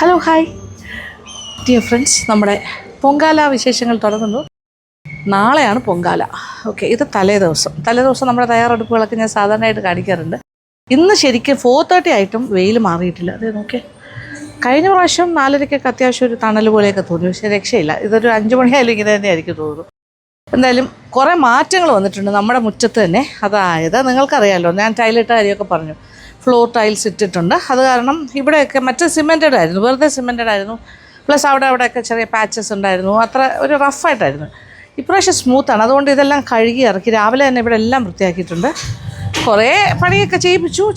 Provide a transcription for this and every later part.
Hello hi dear friends, നമ്മുടെ പൊങ്കാല വിശേഷങ്ങൾ തുടങ്ങുന്നു. നാളെയാണ് പൊങ്കാല. ഓക്കെ, ഇത് തലേദിവസം നമ്മുടെ തയ്യാറെടുപ്പുകളൊക്കെ ഞാൻ സാധാരണയായിട്ട് കാണിക്കാറുണ്ട്. ഇന്ന് ശരിക്കും 4:30 ആയിട്ടും വെയിൽ മാറിയിട്ടില്ല. അതേ നോക്കേ, കഴിഞ്ഞ പ്രാവശ്യം 4:30 അത്യാവശ്യം ഒരു തണൽ പോലെയൊക്കെ തോന്നി, പക്ഷേ രക്ഷയില്ല. ഇതൊരു 5 മണിയായാലും ഇങ്ങനെ തന്നെ ആയിരിക്കും തോന്നുന്നു. എന്തായാലും കുറേ മാറ്റങ്ങൾ വന്നിട്ടുണ്ട് നമ്മുടെ മുറ്റത്ത് തന്നെ. അതായത് നിങ്ങൾക്കറിയാമല്ലോ, ഞാൻ ടൈലിട്ട കാര്യമൊക്കെ പറഞ്ഞു. ഫ്ലോർ ടൈൽസ് ഇട്ടിട്ടുണ്ട്. അത് കാരണം ഇവിടെയൊക്കെ മറ്റേ സിമെൻറ്റഡ് ആയിരുന്നു, വെറുതെ സിമെൻറ്റഡ് ആയിരുന്നു. പ്ലസ് അവിടെയൊക്കെ ചെറിയ പാച്ചസ് ഉണ്ടായിരുന്നു. അത്ര ഒരു റഫായിട്ടായിരുന്നു. ഇപ്രാവശ്യം സ്മൂത്താണ്. അതുകൊണ്ട് ഇതെല്ലാം കഴുകി ഇറക്കി രാവിലെ തന്നെ ഇവിടെ എല്ലാം വൃത്തിയാക്കിയിട്ടുണ്ട്. കുറേ പണിയൊക്കെ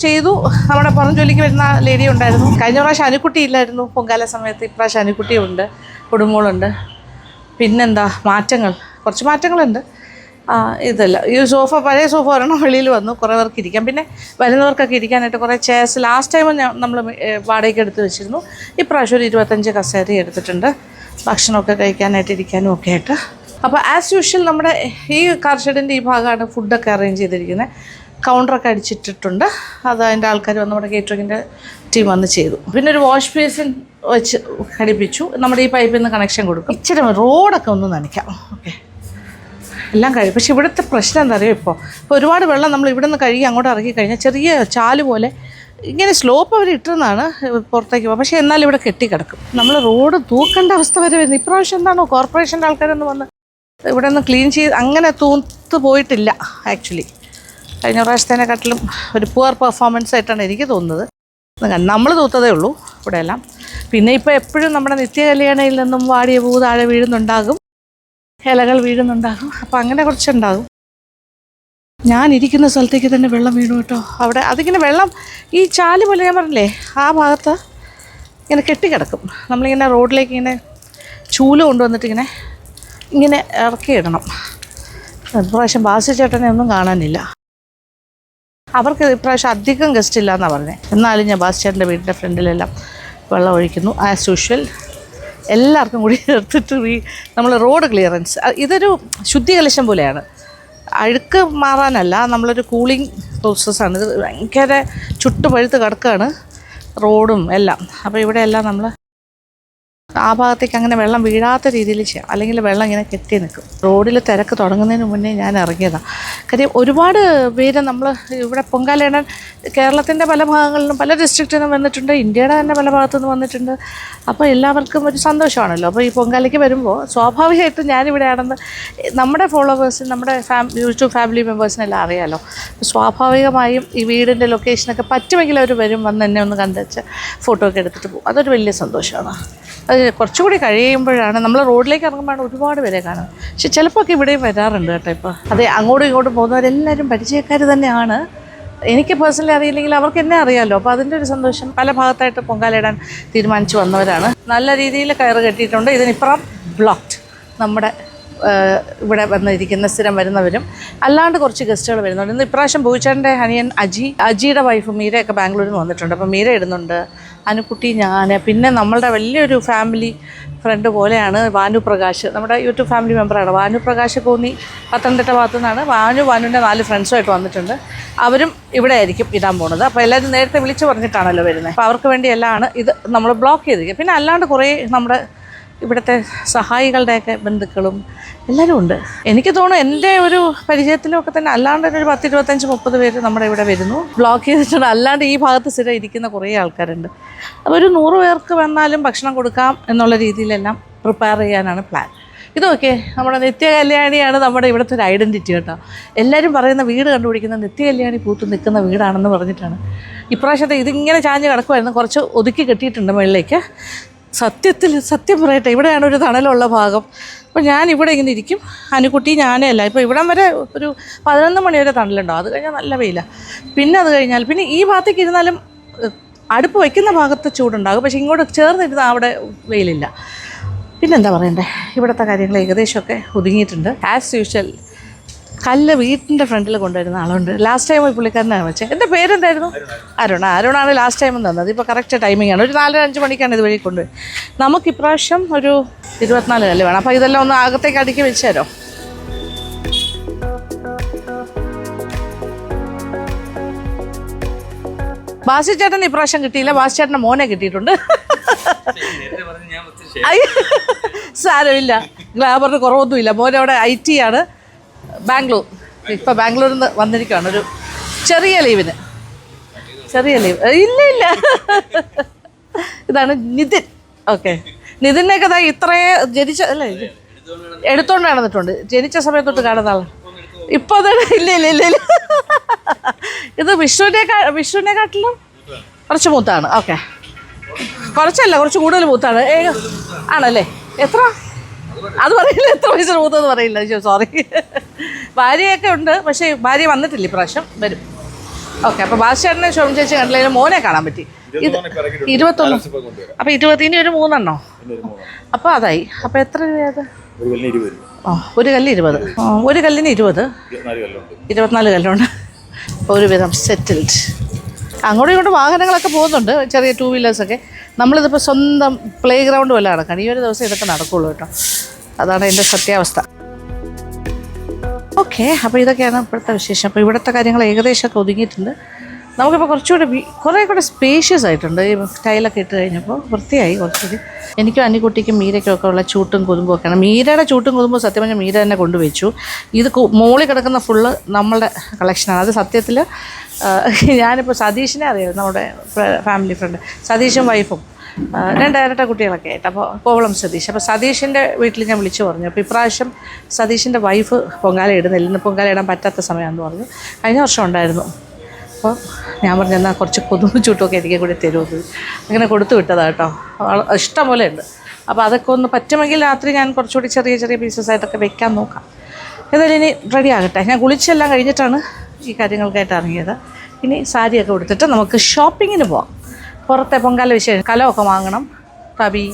ചെയ്തു. നമ്മുടെ പുറം ജോലിക്ക് വരുന്ന ലേഡി ഉണ്ടായിരുന്നു. കഴിഞ്ഞ പ്രാവശ്യം അനുക്കുട്ടി ഇല്ലായിരുന്നു പൊങ്കാല സമയത്ത്. ഇപ്രാവശ്യം അനുക്കുട്ടിയുണ്ട്, കുടുംബങ്ങളുണ്ട്. പിന്നെന്താ കുറച്ച് മാറ്റങ്ങളുണ്ട്. ഇതല്ല, ഈ പഴയ സോഫ ഒരെണ്ണം വെളിയിൽ വന്നു, കുറേ പേർക്ക് ഇരിക്കാം. പിന്നെ വരുന്നവർക്കൊക്കെ ഇരിക്കാനായിട്ട് കുറേ ചെയർസ് ലാസ്റ്റ് ടൈം നമ്മൾ വാടകയ്ക്ക് എടുത്ത് വെച്ചിരുന്നു. ഇപ്രാവശ്യം ഒരു 25 കസേര എടുത്തിട്ടുണ്ട്, ഭക്ഷണമൊക്കെ കഴിക്കാനായിട്ട് ഇരിക്കാനും ഒക്കെ ആയിട്ട്. അപ്പോൾ ആസ് യൂഷ്വൽ നമ്മുടെ ഈ കാർ ഷെഡിൻ്റെ ഈ ഭാഗമാണ് ഫുഡൊക്കെ അറേഞ്ച് ചെയ്തിരിക്കുന്നത്. കൗണ്ടറൊക്കെ അടിച്ചിട്ടിട്ടുണ്ട്. അത് അതിൻ്റെ ആൾക്കാർ വന്ന് നമ്മുടെ കേറ്ററിങ്ങിൻ്റെ ടീം വന്ന് ചെയ്തു. പിന്നെ ഒരു വാഷ് ബേസിൻ വെച്ച് ഘടിപ്പിച്ചു. നമ്മുടെ ഈ പൈപ്പിൽ നിന്ന് കണക്ഷൻ കൊടുക്കും. ഇച്ചിരി റോഡൊക്കെ ഒന്ന് നനയ്ക്കാം. ഓക്കെ, എല്ലാം കഴിയും. പക്ഷേ ഇവിടുത്തെ പ്രശ്നം എന്താ അറിയോ, ഇപ്പോൾ ഒരുപാട് വെള്ളം നമ്മൾ ഇവിടെ നിന്ന് കഴുകി അങ്ങോട്ട് ഇറക്കി കഴിഞ്ഞാൽ ചെറിയ ചാല് പോലെ ഇങ്ങനെ സ്ലോപ്പ് അവർ ഇട്ടുന്നതാണ് പുറത്തേക്ക് പോകുക. പക്ഷേ എന്നാലും ഇവിടെ കെട്ടിക്കിടക്കും. നമ്മൾ റോഡ് തൂക്കേണ്ട അവസ്ഥ വരെ വരുന്നത്. ഇപ്രാവശ്യം എന്താണോ കോർപ്പറേഷൻ്റെ ആൾക്കാരൊന്ന് വന്ന് ഇവിടെ നിന്ന് ക്ലീൻ ചെയ്ത് അങ്ങനെ തൂത്ത് പോയിട്ടില്ല. ആക്ച്വലി കഴിഞ്ഞ പ്രാവശ്യത്തേനെക്കാട്ടിലും ഒരു പുവർ പെർഫോമൻസ് ആയിട്ടാണ് എനിക്ക് തോന്നുന്നത്. നമ്മൾ തൂത്തതേ ഉള്ളൂ ഇവിടെയെല്ലാം. പിന്നെ ഇപ്പോൾ എപ്പോഴും നമ്മുടെ നിത്യകല്യാണയിൽ നിന്നും വാടിയ പൂ താഴെ വീഴുന്നുണ്ടാകും, ഇലകൾ വീഴുന്നുണ്ടാകും. അപ്പോൾ അങ്ങനെ കുറച്ചുണ്ടാകും. ഞാനിരിക്കുന്ന സ്ഥലത്തേക്ക് തന്നെ വെള്ളം വീണു കേട്ടോ. അവിടെ അതിങ്ങനെ വെള്ളം ഈ ചാല് പോലെ ഞാൻ പറഞ്ഞില്ലേ, ആ ഭാഗത്ത് ഇങ്ങനെ കെട്ടിക്കിടക്കും. നമ്മളിങ്ങനെ റോഡിലേക്ക് ഇങ്ങനെ ചൂല് കൊണ്ടുവന്നിട്ട് ഇങ്ങനെ ഇറക്കിയിടണം. ഇപ്രാവശ്യം ബാസി ചേട്ടനെ ഒന്നും കാണാനില്ല. അവർക്ക് ഇപ്രാവശ്യം അധികം ഗസ്റ്റ് ഇല്ല എന്നാണ് പറഞ്ഞത്. എന്നാലും ഞാൻ ബാസി ചേട്ടൻ്റെ വീടിൻ്റെ ഫ്രണ്ടിലെല്ലാം വെള്ളം ഒഴിക്കുന്നു ആസ് യൂഷ്വൽ. എല്ലാവർക്കും കൂടി എടുത്തിട്ട് നമ്മൾ റോഡ് ക്ലിയറൻസ്, ഇതൊരു ശുദ്ധികലശം പോലെയാണ്. അഴുക്ക് മാറാനല്ല, നമ്മളൊരു കൂളിംഗ് പ്രോസസ്സാണ്. ഇത് ഭയങ്കര ചുട്ടുപഴുത്ത് കിടക്കുകയാണ് റോഡും എല്ലാം. അപ്പോൾ ഇവിടെ എല്ലാം നമ്മൾ ആ ഭാഗത്തേക്ക് അങ്ങനെ വെള്ളം വീഴാത്ത രീതിയിൽ ചെയ്യാം, അല്ലെങ്കിൽ വെള്ളം ഇങ്ങനെ കെട്ടി നിൽക്കും. റോഡിൽ തിരക്ക് തുടങ്ങുന്നതിന് മുന്നേ ഞാൻ ഇറങ്ങിയതാണ്. കാര്യം ഒരുപാട് പേര് നമ്മൾ ഇവിടെ പൊങ്കാലയിടാൻ കേരളത്തിൻ്റെ പല ഭാഗങ്ങളിലും പല ഡിസ്ട്രിക്റ്റിൽ നിന്നും വന്നിട്ടുണ്ട്, ഇന്ത്യയുടെ തന്നെ പല ഭാഗത്തു നിന്ന് വന്നിട്ടുണ്ട്. അപ്പോൾ എല്ലാവർക്കും ഒരു സന്തോഷമാണല്ലോ. അപ്പോൾ ഈ പൊങ്കാലയ്ക്ക് വരുമ്പോൾ സ്വാഭാവികമായിട്ടും ഞാനിവിടെയാണെന്ന് നമ്മുടെ ഫോളോവേഴ്സിന്, നമ്മുടെ യൂട്യൂബ് ഫാമിലി മെമ്പേഴ്സിനെല്ലാം അറിയാമല്ലോ. സ്വാഭാവികമായും ഈ വീടിൻ്റെ ലൊക്കേഷനൊക്കെ പറ്റുമെങ്കിൽ അവർ വന്ന് എന്നെ ഒന്ന് കണ്ടുവച്ച് ഫോട്ടോ ഒക്കെ എടുത്തിട്ട് പോകും. അതൊരു വലിയ സന്തോഷമാണ്. അത് കുറച്ചുകൂടി കഴിയുമ്പോഴാണ് നമ്മൾ റോഡിലേക്ക് ഇറങ്ങുമ്പോഴാണ് ഒരുപാട് പേരെ കാണുന്നത്. പക്ഷെ ചിലപ്പോൾ ഒക്കെ ഇവിടെയും വരാറുണ്ട് കേട്ടോ. ഇപ്പോൾ അതെ, അങ്ങോട്ടും ഇങ്ങോട്ടും പോകുന്നവരെല്ലാവരും പരിചയക്കാർ തന്നെയാണ്. എനിക്ക് പേഴ്സണലി അറിയില്ലെങ്കിൽ അവർക്ക് എന്നെ അറിയാമല്ലോ. അപ്പോൾ അതിൻ്റെ ഒരു സന്തോഷം. പല ഭാഗത്തായിട്ട് പൊങ്കാലയിടാൻ തീരുമാനിച്ചു വന്നവരാണ്. നല്ല രീതിയിൽ കയറ് കെട്ടിയിട്ടുണ്ട്. ഇതിനിപ്പുറം ബ്ലോക്ക്ഡ്. നമ്മുടെ ഇവിടെ വന്നിരിക്കുന്ന സ്ഥിരം വരുന്നവരും അല്ലാണ്ട് കുറച്ച് ഗസ്റ്റുകൾ വരുന്നുണ്ട്. ഇന്ന് ഇപ്രാവശ്യം ബൂച്ചേട്ടൻ്റെ അനിയൻ അജിയുടെ വൈഫ് മീരയൊക്കെ ബാംഗ്ലൂരിൽ നിന്ന് വന്നിട്ടുണ്ട്. അപ്പോൾ മീര ഇടുന്നുണ്ട്, അനുക്കുട്ടി, ഞാൻ, പിന്നെ നമ്മളുടെ വലിയൊരു ഫാമിലി ഫ്രണ്ട് പോലെയാണ് വാനുപ്രകാശ്, നമ്മുടെ യൂട്യൂബ് ഫാമിലി മെമ്പറാണ്. വാനുപ്രകാശ് കോന്നി പത്തനംതിട്ട ഭാഗത്തു നിന്നാണ്. വാനുവിൻ്റെ 4 ഫ്രണ്ട്സുമായിട്ട് വന്നിട്ടുണ്ട്. അവരും ഇവിടെ ആയിരിക്കും ഇടാൻ പോകുന്നത്. അപ്പോൾ എല്ലാവരും നേരത്തെ വിളിച്ച് പറഞ്ഞിട്ടാണല്ലോ വരുന്നത്. അപ്പോൾ അവർക്ക് വേണ്ടിയെല്ലാം ഇത് നമ്മൾ ബ്ലോക്ക് ചെയ്തിരിക്കുക. പിന്നെ അല്ലാണ്ട് കുറേ നമ്മുടെ ഇവിടുത്തെ സഹായികളുടെയൊക്കെ ബന്ധുക്കളും എല്ലാവരും ഉണ്ട്. എനിക്ക് തോന്നുന്നു എൻ്റെ ഒരു പരിചയത്തിലൊക്കെ തന്നെ അല്ലാണ്ട് ഒരു 10, 25, 30 പേര് നമ്മുടെ ഇവിടെ വരുന്നു. ബ്ലോക്ക് ചെയ്തിട്ടുണ്ട്. അല്ലാണ്ട് ഈ ഭാഗത്ത് സ്ഥിരം ഇരിക്കുന്ന കുറേ ആൾക്കാരുണ്ട്. അപ്പോൾ ഒരു 100 പേർക്ക് വന്നാലും ഭക്ഷണം കൊടുക്കാം എന്നുള്ള രീതിയിലെല്ലാം പ്രിപ്പയർ ചെയ്യാനാണ് പ്ലാൻ. ഇതൊക്കെ നമ്മുടെ നിത്യകല്യാണിയാണ് നമ്മുടെ ഇവിടുത്തെ ഒരു ഐഡൻറ്റിറ്റി കേട്ടോ. എല്ലാവരും പറയുന്ന വീട് കണ്ടുപിടിക്കുന്ന നിത്യകല്യാണി പൂത്ത് നിൽക്കുന്ന വീടാണെന്ന് പറഞ്ഞിട്ടാണ്. ഇപ്രാവശ്യത്തെ ഇതിങ്ങനെ ചാഞ്ഞ് കിടക്കുമായിരുന്നു, കുറച്ച് ഒതുക്കി കെട്ടിയിട്ടുണ്ട് മുകളിലേക്ക്. സത്യം പറയട്ടെ, ഇവിടെയാണ് ഒരു തണലുള്ള ഭാഗം. അപ്പോൾ ഞാൻ ഇവിടെ ഇങ്ങനെ ഇരിക്കും, അനുക്കുട്ടി, ഞാനേ അല്ല. ഇപ്പോൾ ഇവിടം വരെ ഒരു 11 മണി വരെ തണലുണ്ടാവും. അത് കഴിഞ്ഞാൽ നല്ല വെയിലാണ്. പിന്നെ അത് കഴിഞ്ഞാൽ പിന്നെ ഈ ഭാഗത്തേക്ക് ഇരുന്നാലും അടുപ്പ് വയ്ക്കുന്ന ഭാഗത്ത് ചൂടുണ്ടാകും. പക്ഷേ ഇങ്ങോട്ട് ചേർന്നിരുന്നാൽ അവിടെ വെയിലില്ല. പിന്നെന്താ പറയണ്ടേ, ഇവിടുത്തെ കാര്യങ്ങൾ ഏകദേശമൊക്കെ ഒതുങ്ങിയിട്ടുണ്ട്. ആസ് യൂഷ്വൽ കല്ല് വീട്ടിൻ്റെ ഫ്രണ്ടിൽ കൊണ്ടുവരുന്ന ആളുണ്ട്. ലാസ്റ്റ് ടൈം ഈ പുള്ളിക്കാരനാണ് വെച്ചത്. എൻ്റെ പേരെന്തായിരുന്നു? അരുണാണ് ലാസ്റ്റ് ടൈം തന്നത്. ഇപ്പോൾ കറക്റ്റ് ടൈമിംഗ് ആണ്. ഒരു 4-5 മണിക്കാണ് ഇതുവഴി കൊണ്ടുപോയി. നമുക്കിപ്രാവശ്യം ഒരു 24 കല്ല് വേണം. അപ്പോൾ ഇതെല്ലാം ഒന്ന് അകത്തേക്ക് അടുക്കി വെച്ച് തരാം. ബാസി ചേട്ടൻ ഇപ്രാവശ്യം കിട്ടിയില്ല, ബാസി ചേട്ടൻ്റെ മോനെ കിട്ടിയിട്ടുണ്ട്. സാരമില്ല, ഗ്ലാമറിന് കുറവൊന്നുമില്ല. മോൻ അവിടെ IT ആണ്, ബാംഗ്ലൂർ. ഇപ്പം ബാംഗ്ലൂരിൽ നിന്ന് വന്നിരിക്കുകയാണ് ഒരു ചെറിയ ലീവിന്. ഇല്ല ഇതാണ് നിതിൻ. ഓക്കെ, നിതിനൊക്കെ ഇത്രയും ജനിച്ച അല്ലേ എടുത്തോണ്ട് നടന്നിട്ടുണ്ട്. ജനിച്ച സമയത്തൊട്ട് കാണുന്ന ആളാണ്. ഇപ്പൊ ഇല്ല ഇത് വിഷുവിനെക്കാട്ടിലും കുറച്ച് മൂത്താണ്. ഓക്കെ, കുറച്ചല്ല, കുറച്ച് കൂടുതൽ മൂത്താണ്. ആണല്ലേ? എത്ര? അത് പറയില്ല, എത്ര വയസ്സിന് മൂത്തെന്ന് പറയില്ല. സോറി. ഭാര്യയൊക്കെ ഉണ്ട്, പക്ഷേ ഭാര്യ വന്നിട്ടില്ല, ഇപ്രാവശ്യം വരും. ഓക്കെ, അപ്പോൾ ബാസ്ചേട്ടനെ ശോഭൻ ചേച്ചി കണ്ടില്ല, മോനെ കാണാൻ പറ്റി. ഇത് 21. അപ്പോൾ 20 ഇനി ഒരു 3 എണ്ണോ? അപ്പോൾ അതായി. അപ്പോൾ എത്ര രൂപയത്? ഒരു കല്ല് 20. ഒരു കല്ലിന് 20, 24 കല്ലുണ്ട്. അപ്പോൾ ഒരു വിധം സെറ്റിൽഡ്. അങ്ങോട്ടും ഇങ്ങോട്ടും വാഹനങ്ങളൊക്കെ പോകുന്നുണ്ട്, ചെറിയ 2 വീലേഴ്സൊക്കെ. നമ്മളിതിപ്പോൾ സ്വന്തം പ്ലേ ഗ്രൗണ്ട് പോലെ നടക്കണം. ഈ ഒരു ദിവസം ഇതൊക്കെ നടക്കുള്ളൂ കേട്ടോ. അതാണ് എൻ്റെ സത്യാവസ്ഥ. ഓക്കെ, അപ്പോൾ ഇതൊക്കെയാണ് ഇപ്പോഴത്തെ വിശേഷം. അപ്പോൾ ഇവിടുത്തെ കാര്യങ്ങൾ ഏകദേശമൊക്കെ ഒതുങ്ങിയിട്ടുണ്ട്. നമുക്കിപ്പോൾ കുറേ കൂടെ സ്പേഷ്യസ് ആയിട്ടുണ്ട്. ഈ ടൈലൊക്കെ ഇട്ട് കഴിഞ്ഞപ്പോൾ വൃത്തിയായി കുറച്ചുകൂടി. എനിക്കും അന്നിക്കുട്ടിക്കും മീരയ്ക്കും ഒക്കെ ഉള്ള ചൂട്ടും കൊതുമ്പും ഒക്കെയാണ്. മീരയുടെ ചൂട്ടും കൊതുമ്പും സത്യം പറഞ്ഞാൽ മീര തന്നെ കൊണ്ടുവച്ചു. ഇത് മോളിൽ കിടക്കുന്ന ഫുള്ള് നമ്മളുടെ കളക്ഷനാണ്. അത് സത്യത്തിൽ ഞാനിപ്പോൾ സതീഷിനെ അറിയാം, നമ്മുടെ ഫാമിലി ഫ്രണ്ട്. സതീഷും വൈഫും 2 ഇരട്ട കുട്ടികളൊക്കെ ആയിട്ട്. അപ്പോൾ കോവളം സതീഷ്. അപ്പോൾ സതീഷിൻ്റെ വീട്ടിൽ ഞാൻ വിളിച്ചു പറഞ്ഞു. അപ്പോൾ ഇപ്രാവശ്യം സതീഷിൻ്റെ വൈഫ് പൊങ്കാല ഇടുന്നില്ല, ഇന്ന് പൊങ്കാല ഇടാൻ പറ്റാത്ത സമയമാണെന്ന് പറഞ്ഞു. കഴിഞ്ഞ വർഷം ഉണ്ടായിരുന്നു. അപ്പോൾ ഞാൻ പറഞ്ഞു എന്നാൽ കുറച്ച് കൊതുമ്പ് ചൂട്ടുമൊക്കെ എനിക്ക് കൂടി തരുമത്. അങ്ങനെ കൊടുത്തു വിട്ടതാണ് കേട്ടോ. ഇഷ്ടം പോലെ ഉണ്ട്. അപ്പോൾ അതൊക്കെ ഒന്ന് പറ്റുമെങ്കിൽ രാത്രി ഞാൻ കുറച്ചുകൂടി ചെറിയ ചെറിയ പീസസ് ആയിട്ടൊക്കെ വെക്കാൻ നോക്കാം. ഏതായാലും ഇനി റെഡി ആകട്ടെ. ഞാൻ കുളിച്ചെല്ലാം കഴിഞ്ഞിട്ടാണ് ഈ കാര്യങ്ങൾക്കായിട്ട് ഇറങ്ങിയത്. ഇനി സാരിയൊക്കെ കൊടുത്തിട്ട് നമുക്ക് ഷോപ്പിങ്ങിന് പോവാം. പുറത്തെ പൊങ്കാല വിശേഷം, കലമൊക്കെ വാങ്ങണം, തവി,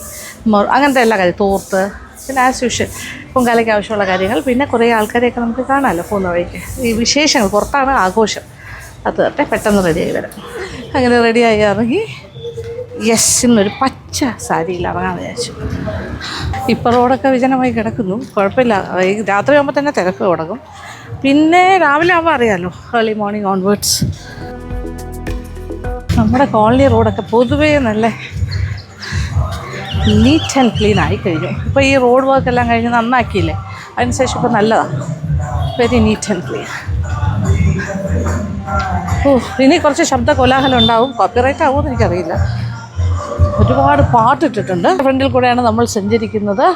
അങ്ങനത്തെ എല്ലാ കാര്യം, തോർത്ത്, പിന്നെ ആസ് യൂഷ്വൽ പൊങ്കാലയ്ക്ക് ആവശ്യമുള്ള കാര്യങ്ങൾ. പിന്നെ കുറേ ആൾക്കാരെയൊക്കെ നമുക്ക് കാണാമല്ലോ പോകുന്ന വഴിക്ക്. ഈ വിശേഷങ്ങൾ പുറത്താണ് ആഘോഷം. അത് തട്ടെ പെട്ടെന്ന് റെഡിയായി വരാം. അങ്ങനെ റെഡിയായി ഇറങ്ങി ഇന്നൊരു പച്ച സാരിയിൽ ഇറങ്ങാൻ വിചാരിച്ചു. ഇപ്പോൾ റോഡൊക്കെ വിജനമായി കിടക്കുന്നു, കുഴപ്പമില്ല. രാത്രി ആകുമ്പോൾ തന്നെ തിരക്ക് തുടങ്ങും. പിന്നെ രാവിലെ ആകുമ്പോൾ അറിയാമല്ലോ, ഏർലി മോർണിംഗ് ഓൺവേർഡ്സ്. നമ്മുടെ കോളനി റോഡൊക്കെ പൊതുവേ നല്ല നീറ്റ് ആൻഡ് ക്ലീൻ ആയിക്കഴിഞ്ഞു. ഇപ്പോൾ ഈ റോഡ് വർക്കെല്ലാം കഴിഞ്ഞ് നന്നാക്കിയില്ലേ, അതിനുശേഷം ഇപ്പോൾ നല്ലതാണ്. Very neat and clean. ഇനി കുറച്ച് ശബ്ദ കോലാഹലം ഉണ്ടാവും. കോപ്പിറൈറ്റ് ആവുമെന്ന് എനിക്കറിയില്ല. ഒരുപാട് പാട്ടിട്ടിട്ടുണ്ട്. ഫ്രണ്ടിൽ കൂടെയാണ് നമ്മൾ സഞ്ചരിക്കുന്നത്.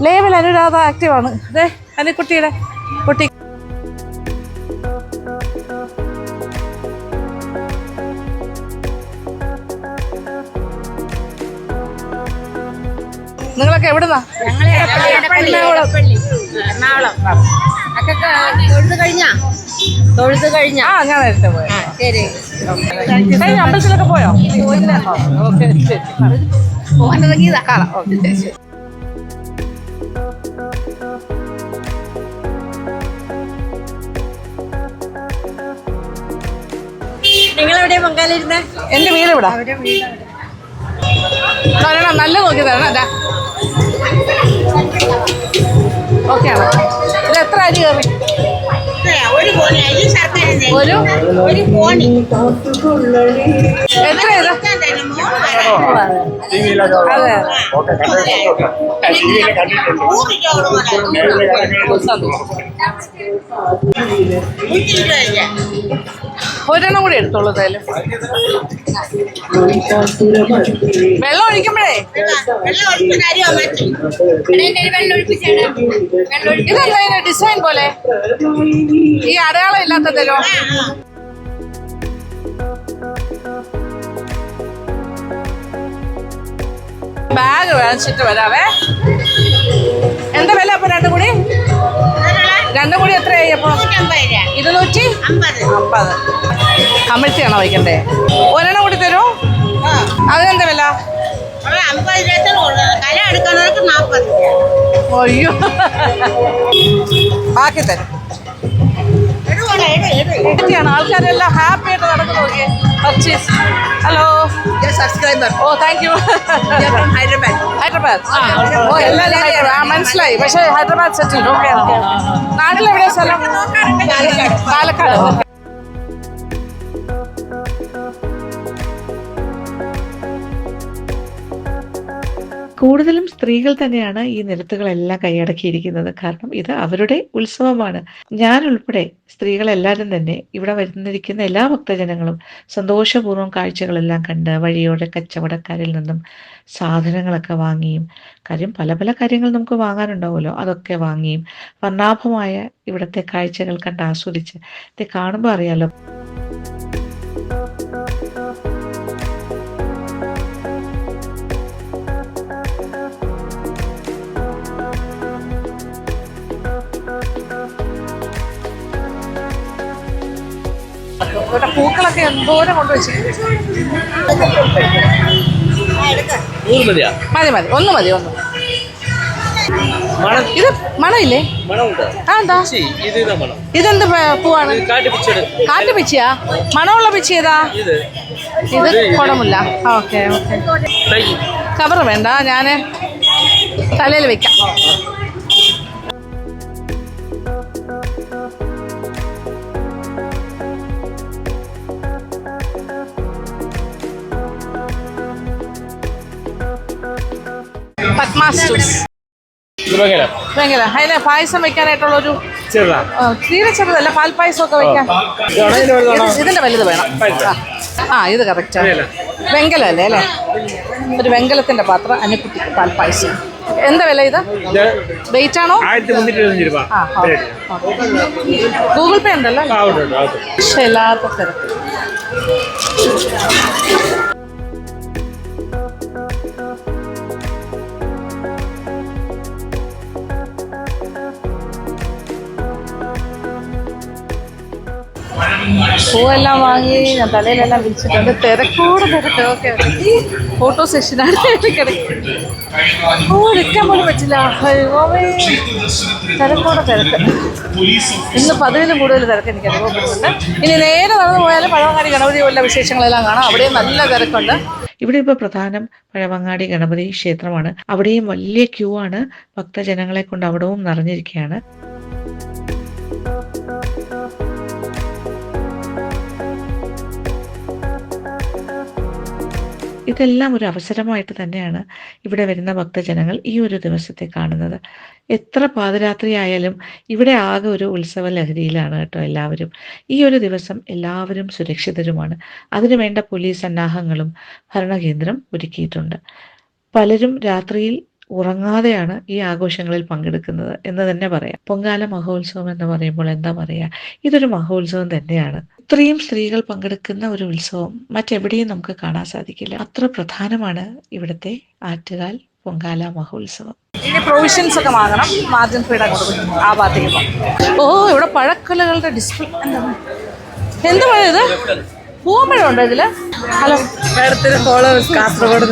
ലേവൽ അനുരാധ ആക്റ്റീവാണ്. അതെ, അനിക്കുട്ടിയുടെ കുട്ടി. നിങ്ങളൊക്കെ എവിടുന്നാ? ഞാൻ നേരത്തെ പോയോ? അമ്പലത്തിലൊക്കെ പോയോ? ഓക്കെ, പോകാനിറങ്ങിയതാ. കാണാം. ഓക്കെ, ശരി. നിങ്ങളെവിടെ പൊങ്കാലിരുന്നേ? എൻ്റെ വീട് ഇവിടെ. തരണം, നല്ല നോക്കി തരണം. അതാ ഓക്കെ ആണ്. ഇത് എത്ര അരി കയറി? ഒരു കോണി എത്ര ഇത്? അതെ, ഒരെണ്ണം കൂടി എടുത്തോളൂ. എന്തായാലും വെള്ളം ഒഴിക്കുമ്പോഴേ ഇതെന്താ ഡിസൈൻ പോലെ ഈ അടയാളം ഇല്ലാത്തതല്ലോ. ബാഗ് വാങ്ങിച്ചിട്ട് വരാവേ. എന്താ വില അപ്പൊ രണ്ടും കൂടി എത്രയായി? അപ്പൊ 250. കമിഴ്ത്തിയാണോ വയ്ക്കണ്ടേ? ഒരെണ്ണം കൂടി തരുമോ? അതിനെന്താ വില? 40. അയ്യോ, ബാക്കി തരും. ആൾക്കാരെല്ലാം ഹാപ്പി ആയിട്ട് നടക്കുന്നു. നോക്കിയേ, പർച്ചേസ്. Hello, subscriber. ഓ, താങ്ക് യു. ഹൈദരാബാദ്. ഓ, എല്ലാവരും മനസ്സിലായി. പക്ഷേ ഹൈദരാബാദ് സെറ്റിൽ. ഓക്കെ. നാട്ടിലെവിടെയാ സ്ഥലം? പാലക്കാട്. കൂടുതലും സ്ത്രീകൾ തന്നെയാണ് ഈ നിരത്തുകളെല്ലാം കൈയടക്കിയിരിക്കുന്നത്. കാരണം ഇത് അവരുടെ ഉത്സവമാണ്. ഞാൻ ഉൾപ്പെടെ സ്ത്രീകളെല്ലാവരും തന്നെ ഇവിടെ വരുന്നിരിക്കുന്ന എല്ലാ ഭക്തജനങ്ങളും സന്തോഷപൂർവ്വം കാഴ്ചകളെല്ലാം കണ്ട് വഴിയോടെ കച്ചവടക്കാരിൽ നിന്നും സാധനങ്ങളൊക്കെ വാങ്ങിയും, കാര്യം പല പല കാര്യങ്ങൾ നമുക്ക് വാങ്ങാനുണ്ടാവുമല്ലോ, അതൊക്കെ വാങ്ങിയും വർണ്ണാഭമായ ഇവിടുത്തെ കാഴ്ചകൾ കണ്ട് ആസ്വദിച്ച് ഇത് കാണുമ്പോൾ അറിയാലോ. ഇവിടെ പൂക്കളൊക്കെ എന്തോരം കൊണ്ടുവച്ചിട്ടുണ്ട്. മതി മതി, ഒന്ന് മതി, ഒന്ന്. ഇത് മണമില്ലേ? ആ, എന്താ ഇതെന്ത് പൂവാണ്? കാട്ടുപിച്ചിയാ? മണമുള്ള പിച്ചി ഏതാ? ഇത് കുടമില്ല. Okay okay. കവർ വേണ്ട, ഞാൻ തലയിൽ വെക്കാം. ഭയങ്കര അതിന് പായസം വെക്കാനായിട്ടുള്ളൊരു തീരെ ചെറുതല്ല, പാൽപ്പായസം ഒക്കെ വെക്കാൻ. ഇതിന്റെ വലുത് വേണം. ആ, ഇത് കറക്റ്റ് വെങ്കലല്ലേ അല്ലേ? ഒരു വെങ്കലത്തിന്റെ പാത്രം, അനുക്കുട്ടിക്ക് പാൽപ്പായസം. എന്താ വില ഇത്? വെയിറ്റ് ആണോ? ഗൂഗിൾ പേ ഉണ്ടല്ലോ. പക്ഷെ എല്ലാത്ത തിരക്ക്. പൂവെല്ലാം വാങ്ങി ഞാൻ തലയിലെല്ലാം വിരിച്ചിട്ടുണ്ട്. തിരക്കോടെ തിരക്ക്. ഓക്കെ, ഫോട്ടോ സെഷനാണ്. നിൽക്കാൻ പോലും പറ്റില്ല. തിരക്കോടെ തിരക്ക്. ഇന്ന് 10-ലും കൂടുതൽ തിരക്ക് എനിക്ക് അനുഭവപ്പെടുന്നുണ്ട്. ഇനി നേരെ നടന്നു പോയാലും പഴവങ്ങാടി ഗണപതി പോലുള്ള വിശേഷങ്ങളെല്ലാം കാണാം. അവിടെയും നല്ല തിരക്കുണ്ട്. ഇവിടെ ഇപ്പോൾ പ്രധാനം പഴവങ്ങാടി ഗണപതി ക്ഷേത്രമാണ്. അവിടെയും വലിയ ക്യൂ ആണ്. ഭക്തജനങ്ങളെ കൊണ്ട് അവിടവും നിറഞ്ഞിരിക്കുകയാണ്. ഇതെല്ലാം ഒരു അവസരമായിട്ട് തന്നെയാണ് ഇവിടെ വരുന്ന ഭക്തജനങ്ങൾ ഈ ഒരു ദിവസത്തെ കാണുന്നത്. എത്ര പാതിരാത്രി ആയാലും ഇവിടെ ആകെ ഒരു ഉത്സവ ലഹരിയിലാണ് കേട്ടോ എല്ലാവരും. ഈ ഒരു ദിവസം എല്ലാവരും സുരക്ഷിതരുമാണ്. അതിനുവേണ്ട പോലീസ് സന്നാഹങ്ങളും ഭരണകേന്ദ്രം ഒരുക്കിയിട്ടുണ്ട്. പലരും രാത്രിയിൽ ഉറങ്ങാതെയാണ് ഈ ആഘോഷങ്ങളിൽ പങ്കെടുക്കുന്നത് എന്ന് തന്നെ പറയാം. പൊങ്കാല മഹോത്സവം എന്ന് പറയുമ്പോൾ എന്താ പറയുക, ഇതൊരു മഹോത്സവം തന്നെയാണ്. ഇത്രയും സ്ത്രീകൾ പങ്കെടുക്കുന്ന ഒരു ഉത്സവം മറ്റെവിടെയും നമുക്ക് കാണാൻ സാധിക്കില്ല. അത്ര പ്രധാനമാണ് ഇവിടുത്തെ ആറ്റുകാൽ പൊങ്കാല മഹോത്സവം. ഇനി പ്രൊവിഷൻസ് ഒക്കെ വാങ്ങണം. മാർജിൻ ഫ്രീഡ് കൊടുക്കും ആ ഭാഗത്തേക്ക് പോകാം. ഓ, ഇവിടെ പഴക്കൊലകളുടെ ഡിസ്പ്ലേ. എന്ത് പഴം ഇത്? പൂവമ്പഴം ഉണ്ടോ ഇതില്? ഹലോ, കാസർഗോഡ്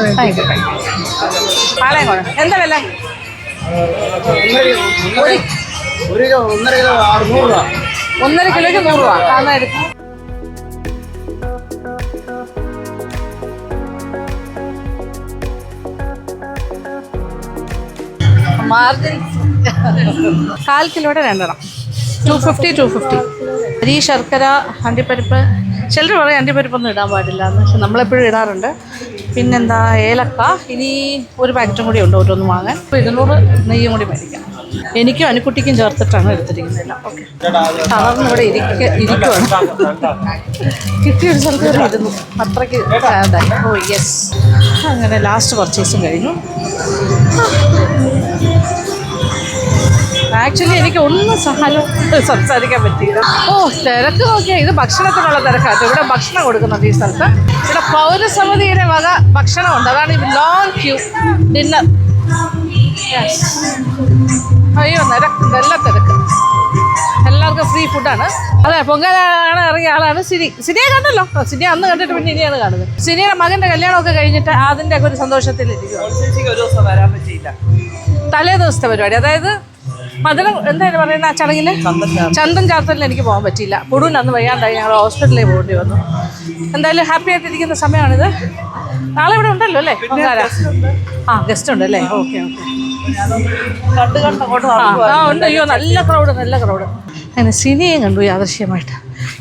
പാളയംകോട്. എന്താ വില? 1.5 കിലോയ്ക്ക് 100 രൂപ. കാണാൻ എടുക്കും. മാർജിൻ 1/4 കിലോയുടെ 2 എണ്ണം. 250. അരി, ശർക്കര, അണ്ടിപ്പരിപ്പ്. ചിലർ പറയും അണ്ടിപ്പരിപ്പൊന്നും ഇടാൻ പാടില്ല എന്ന്, പക്ഷെ നമ്മളെപ്പോഴും ഇടാറുണ്ട്. പിന്നെന്താ, ഏലക്ക. ഇനി ഒരു പാക്കറ്റും കൂടി ഉണ്ട് ഓരോന്ന് വാങ്ങാൻ. 200 നെയ്യും കൂടി മേടിക്കാം. എനിക്കും അനുക്കുട്ടിക്കും ചേർത്തിട്ടാണ് എടുത്തിരിക്കുന്നത്. ഓക്കെ, കളർന്ന് ഇവിടെ ഇരിക്കുവാണ്. കിട്ടിയൊരു സ്ഥലത്ത് വരെ ഇരുന്നു. അത്രയ്ക്ക് ഇതായി. ഓ യെസ്. അങ്ങനെ ലാസ്റ്റ് പർച്ചേസും കഴിഞ്ഞു. ആക്ച്വലി എനിക്ക് ഒന്നും സംസാരിക്കാൻ പറ്റിയില്ല. ഓ, തിരക്ക് നോക്കിയാൽ ഇത് ഭക്ഷണത്തിനുള്ള തിരക്കാട്ടോ. ഇവിടെ ഭക്ഷണം കൊടുക്കുന്നുണ്ട് ഈ സ്ഥലത്ത്. ഇവിടെ പൗരസമിതിയുടെ വക ഭക്ഷണമുണ്ട്. അതാണ് ഈ ലോങ് ക്യൂ ഡിന്നർ. അയ്യോ, നല്ല തിരക്ക്. എല്ലാവർക്കും ഫ്രീ ഫുഡാണ്. അതെ, പൊങ്കാലാണ് ഇറങ്ങിയ ആളാണ് സിനിയെ കണ്ടല്ലോ. സിനിയ അന്ന് കണ്ടിട്ട് പിന്നെ ഇനിയാണ് കാണുന്നത്. സിനിയുടെ മകൻ്റെ കല്യാണമൊക്കെ കഴിഞ്ഞിട്ട് അതിൻ്റെ ഒക്കെ ഒരു സന്തോഷത്തിലിരിക്കും. തലേ ദിവസത്തെ പരിപാടി, അതായത് മധുരം എന്തായാലും പറയുന്ന ആ ചടങ്ങിന് ചന്തൻ ചാർത്തലിന് എനിക്ക് പോകാൻ പറ്റിയില്ല. കൊടുവിന് അന്ന് വയ്യാണ്ടായി. ഞങ്ങൾ ഹോസ്പിറ്റലിൽ പോകേണ്ടി വന്നു. എന്തായാലും ഹാപ്പി ആയിട്ടിരിക്കുന്ന സമയമാണിത്. നാളെ ഇവിടെ ഉണ്ടല്ലോ അല്ലേ പൊങ്കാല? ആ, ഗസ്റ്റ് ഉണ്ട് അല്ലേ? Okay okay. ഉണ്ട്. അയ്യോ, നല്ല ക്രൗഡ്. അങ്ങനെ സിനിമയും കണ്ടു യാദൃശ്യമായിട്ട്.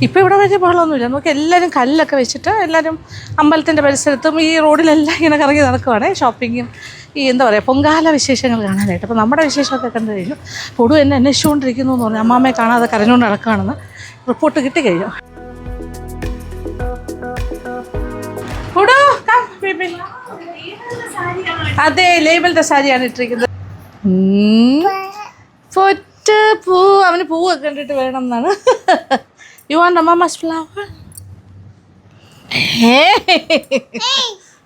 ഇപ്പോൾ ഇവിടെ വലിയ ബഹളമൊന്നുമില്ല. നമുക്ക് എല്ലാവരും കല്ലൊക്കെ വെച്ചിട്ട് എല്ലാവരും അമ്പലത്തിൻ്റെ പരിസരത്തും ഈ റോഡിലെല്ലാം ഇങ്ങനെ കറങ്ങി നടക്കുവാണേ. ഷോപ്പിങ്ങും ഈ എന്താ പറയുക പൊങ്കാല വിശേഷങ്ങൾ കാണാനായിട്ട്. അപ്പോൾ നമ്മുടെ വിശേഷമൊക്കെ കണ്ടു കഴിഞ്ഞു. പൊടു എന്നെ അന്വേഷിച്ചുകൊണ്ടിരിക്കുന്നു എന്ന് പറഞ്ഞു. അമ്മാമ്മയെ കാണാതെ കരഞ്ഞുകൊണ്ട് നടക്കുകയാണെന്ന് റിപ്പോർട്ട് കിട്ടിക്കഴിഞ്ഞു. പൊടു അതെ ലേബലിൻ്റെ സാരിയാണ് ഇട്ടിരിക്കുന്നത്. പൊറ്റ പൂ അവന് പൂവൊക്കെ കണ്ടിട്ട് വേണം എന്നാണ്. You want ammamma's flower?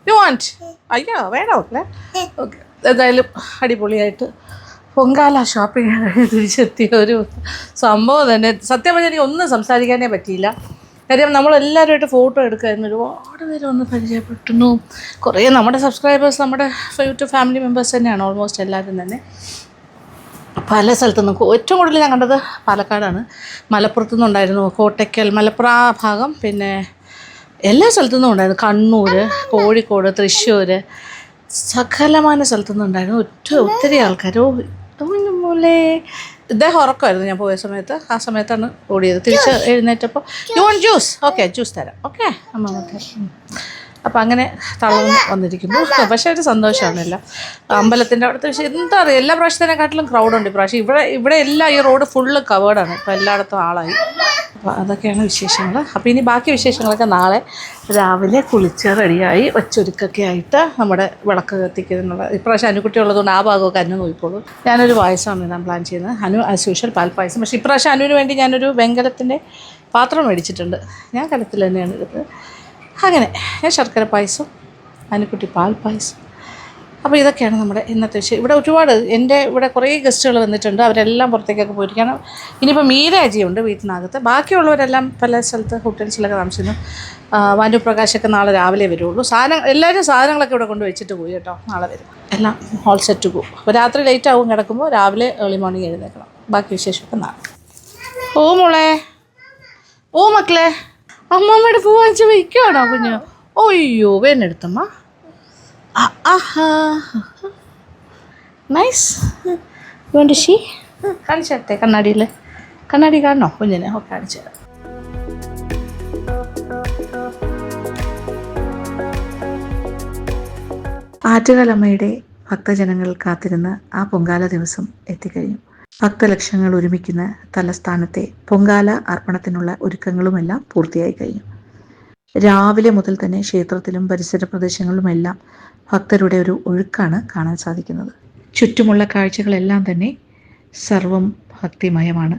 You want? അയ്യോ വേണം അല്ലേ. ഓക്കെ, എന്തായാലും അടിപൊളിയായിട്ട് പൊങ്കാല ഷോപ്പിംഗ് തിരിച്ചെത്തിയ ഒരു സംഭവം തന്നെ. സത്യം പറഞ്ഞാൽ എനിക്ക് ഒന്നും സംസാരിക്കാനേ പറ്റിയില്ല. കാര്യം നമ്മളെല്ലാവരുമായിട്ട് ഫോട്ടോ എടുക്കുമായിരുന്നു. ഒരുപാട് പേര് വന്ന് പരിചയപ്പെട്ടുന്നു. കുറേ നമ്മുടെ സബ്സ്ക്രൈബേഴ്സ്, നമ്മുടെ യൂട്യൂബ് ഫാമിലി മെമ്പേഴ്സ് തന്നെയാണ് ഓൾമോസ്റ്റ് എല്ലാവരും തന്നെ. പല സ്ഥലത്തുനിന്നും ഏറ്റവും കൂടുതൽ ഞാൻ കണ്ടത് പാലക്കാടാണ്. മലപ്പുറത്തു നിന്നുണ്ടായിരുന്നു, കോട്ടയ്ക്കൽ, മലപ്പുറം ആ ഭാഗം, പിന്നെ എല്ലാ സ്ഥലത്തു നിന്നും ഉണ്ടായിരുന്നു. കണ്ണൂർ, കോഴിക്കോട്, തൃശ്ശൂർ, സകലമായ സ്ഥലത്തു നിന്നുണ്ടായിരുന്നു ഒത്തിരി ആൾക്കാർ. മൂലേ ഇദ്ദേഹം ഉറക്കമായിരുന്നു ഞാൻ പോയ സമയത്ത്. ആ സമയത്താണ് ഓടിയത്. തിരിച്ച് എഴുന്നേറ്റപ്പോൾ you want juice? Okay, juice തരാം. ഓക്കെ അമ്മ. അപ്പം അങ്ങനെ തളർന്ന് വന്നിരിക്കുന്നു. പക്ഷേ ഒരു സന്തോഷമാണല്ല. അമ്പലത്തിൻ്റെ അവിടുത്തെ പക്ഷേ എന്താ പറയുക, എല്ലാ പ്രാവശ്യത്തിനെക്കാട്ടിലും ക്രൗഡുണ്ട് ഇപ്രാവശ്യം. ഇവിടെ എല്ലാം ഈ റോഡ് ഫുള്ള് കവേർഡാണ്. ഇപ്പോൾ എല്ലായിടത്തും ആളായി. അപ്പോൾ അതൊക്കെയാണ് വിശേഷങ്ങൾ. അപ്പോൾ ഇനി ബാക്കി വിശേഷങ്ങളൊക്കെ നാളെ രാവിലെ കുളിച്ച് റെഡിയായി ഒച്ചൊരുക്കൊക്കെ ആയിട്ട് നമ്മുടെ വിളക്ക് കത്തിക്കുന്നതിനുള്ള. ഇപ്രാവശ്യം അനുകുട്ടി ഉള്ളതുകൊണ്ട് ആ ഭാഗമൊക്കെ അനു നോക്കിക്കോളൂ. ഞാനൊരു പായസമാണ് ഞാൻ പ്ലാൻ ചെയ്യുന്നത്. അനു ആസ് യൂഷ്വൽ പാൽപ്പായസം. പക്ഷേ ഇപ്രാവശ്യം അനുവിന് വേണ്ടി ഞാനൊരു വെങ്കലത്തിൻ്റെ പാത്രം മേടിച്ചിട്ടുണ്ട്. ഞാൻ കലത്തിൽ തന്നെയാണ് എടുത്തത്. അങ്ങനെ ഞാൻ ശർക്കര പായസം, അനുക്കുട്ടി പാൽപ്പായസം. അപ്പോൾ ഇതൊക്കെയാണ് നമ്മുടെ ഇന്നത്തെ വിഷയം. ഇവിടെ ഒരുപാട് എൻ്റെ ഇവിടെ കുറേ ഗസ്റ്റുകൾ വന്നിട്ടുണ്ട്. അവരെല്ലാം പുറത്തേക്കൊക്കെ പോയിരിക്കണം. ഇനിയിപ്പോൾ മീരാജിയുണ്ട് വീട്ടിനകത്ത്. ബാക്കിയുള്ളവരെല്ലാം പല സ്ഥലത്ത് ഹോട്ടൽസിലൊക്കെ താമസിക്കുന്നു. വാനുപ്രകാശൊക്കെ നാളെ രാവിലെ വരുള്ളൂ. എല്ലാവരും സാധനങ്ങളൊക്കെ ഇവിടെ കൊണ്ട് വെച്ചിട്ട് പോയി കേട്ടോ. നാളെ വരും. എല്ലാം ഹോൾ സെറ്റ് പോകും. അപ്പോൾ രാത്രി ലേറ്റ് ആവും കിടക്കുമ്പോൾ, രാവിലെ ഏർലി മോർണിംഗ് എഴുന്നേക്കണം. ബാക്കി വിശേഷമൊക്കെ നാളെ. ഓ മോളെ, ഓ മക്കളെ, അമ്മമ്മയുടെ പൂ വാങ്ങിച്ച് വയ്ക്കുവാണോ കുഞ്ഞു? ഓയ്യോ വേനെടുത്തമ്മ. നൈസ്. വേണ്ട ഷീ കാണിച്ചേട്ടെ കണ്ണാടിയിൽ. കണ്ണാടി കാണണോ കുഞ്ഞിനെ? ഓ കാണിച്ചു തരാം. ആറ്റുകാലമ്മയുടെ ഭക്തജനങ്ങൾ കാത്തിരുന്ന് ആ പൊങ്കാല ദിവസം എത്തിക്കഴിഞ്ഞു. ഭക്തലക്ഷങ്ങൾ ഒരുമിക്കുന്ന തലസ്ഥാനത്തെ പൊങ്കാല അർപ്പണത്തിനുള്ള ഒരുക്കങ്ങളുമെല്ലാം പൂർത്തിയായി കഴിഞ്ഞു. രാവിലെ മുതൽ തന്നെ ക്ഷേത്രത്തിലും പരിസര പ്രദേശങ്ങളിലുമെല്ലാം ഭക്തരുടെ ഒരു ഒഴുക്കാണ് കാണാൻ സാധിക്കുന്നത്. ചുറ്റുമുള്ള കാഴ്ചകളെല്ലാം തന്നെ സർവം ഭക്തിമയമാണ്.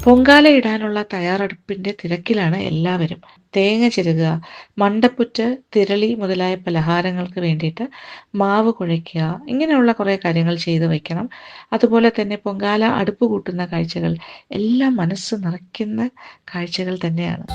പൊങ്കാല ഇടാനുള്ള തയ്യാറെടുപ്പിന്റെ തിരക്കിലാണ് എല്ലാവരും. തേങ്ങ ചിരകുക, മണ്ടപ്പുറ്റ്, തിരളി മുതലായ പലഹാരങ്ങൾക്ക് വേണ്ടിയിട്ട് മാവ് കുഴയ്ക്കുക, ഇങ്ങനെയുള്ള കുറേ കാര്യങ്ങൾ ചെയ്തു വയ്ക്കണം. അതുപോലെ തന്നെ പൊങ്കാല അടുപ്പ് കൂട്ടുന്ന കാഴ്ചകൾ എല്ലാം മനസ്സ് നിറയ്ക്കുന്ന കാഴ്ചകൾ തന്നെയാണ്.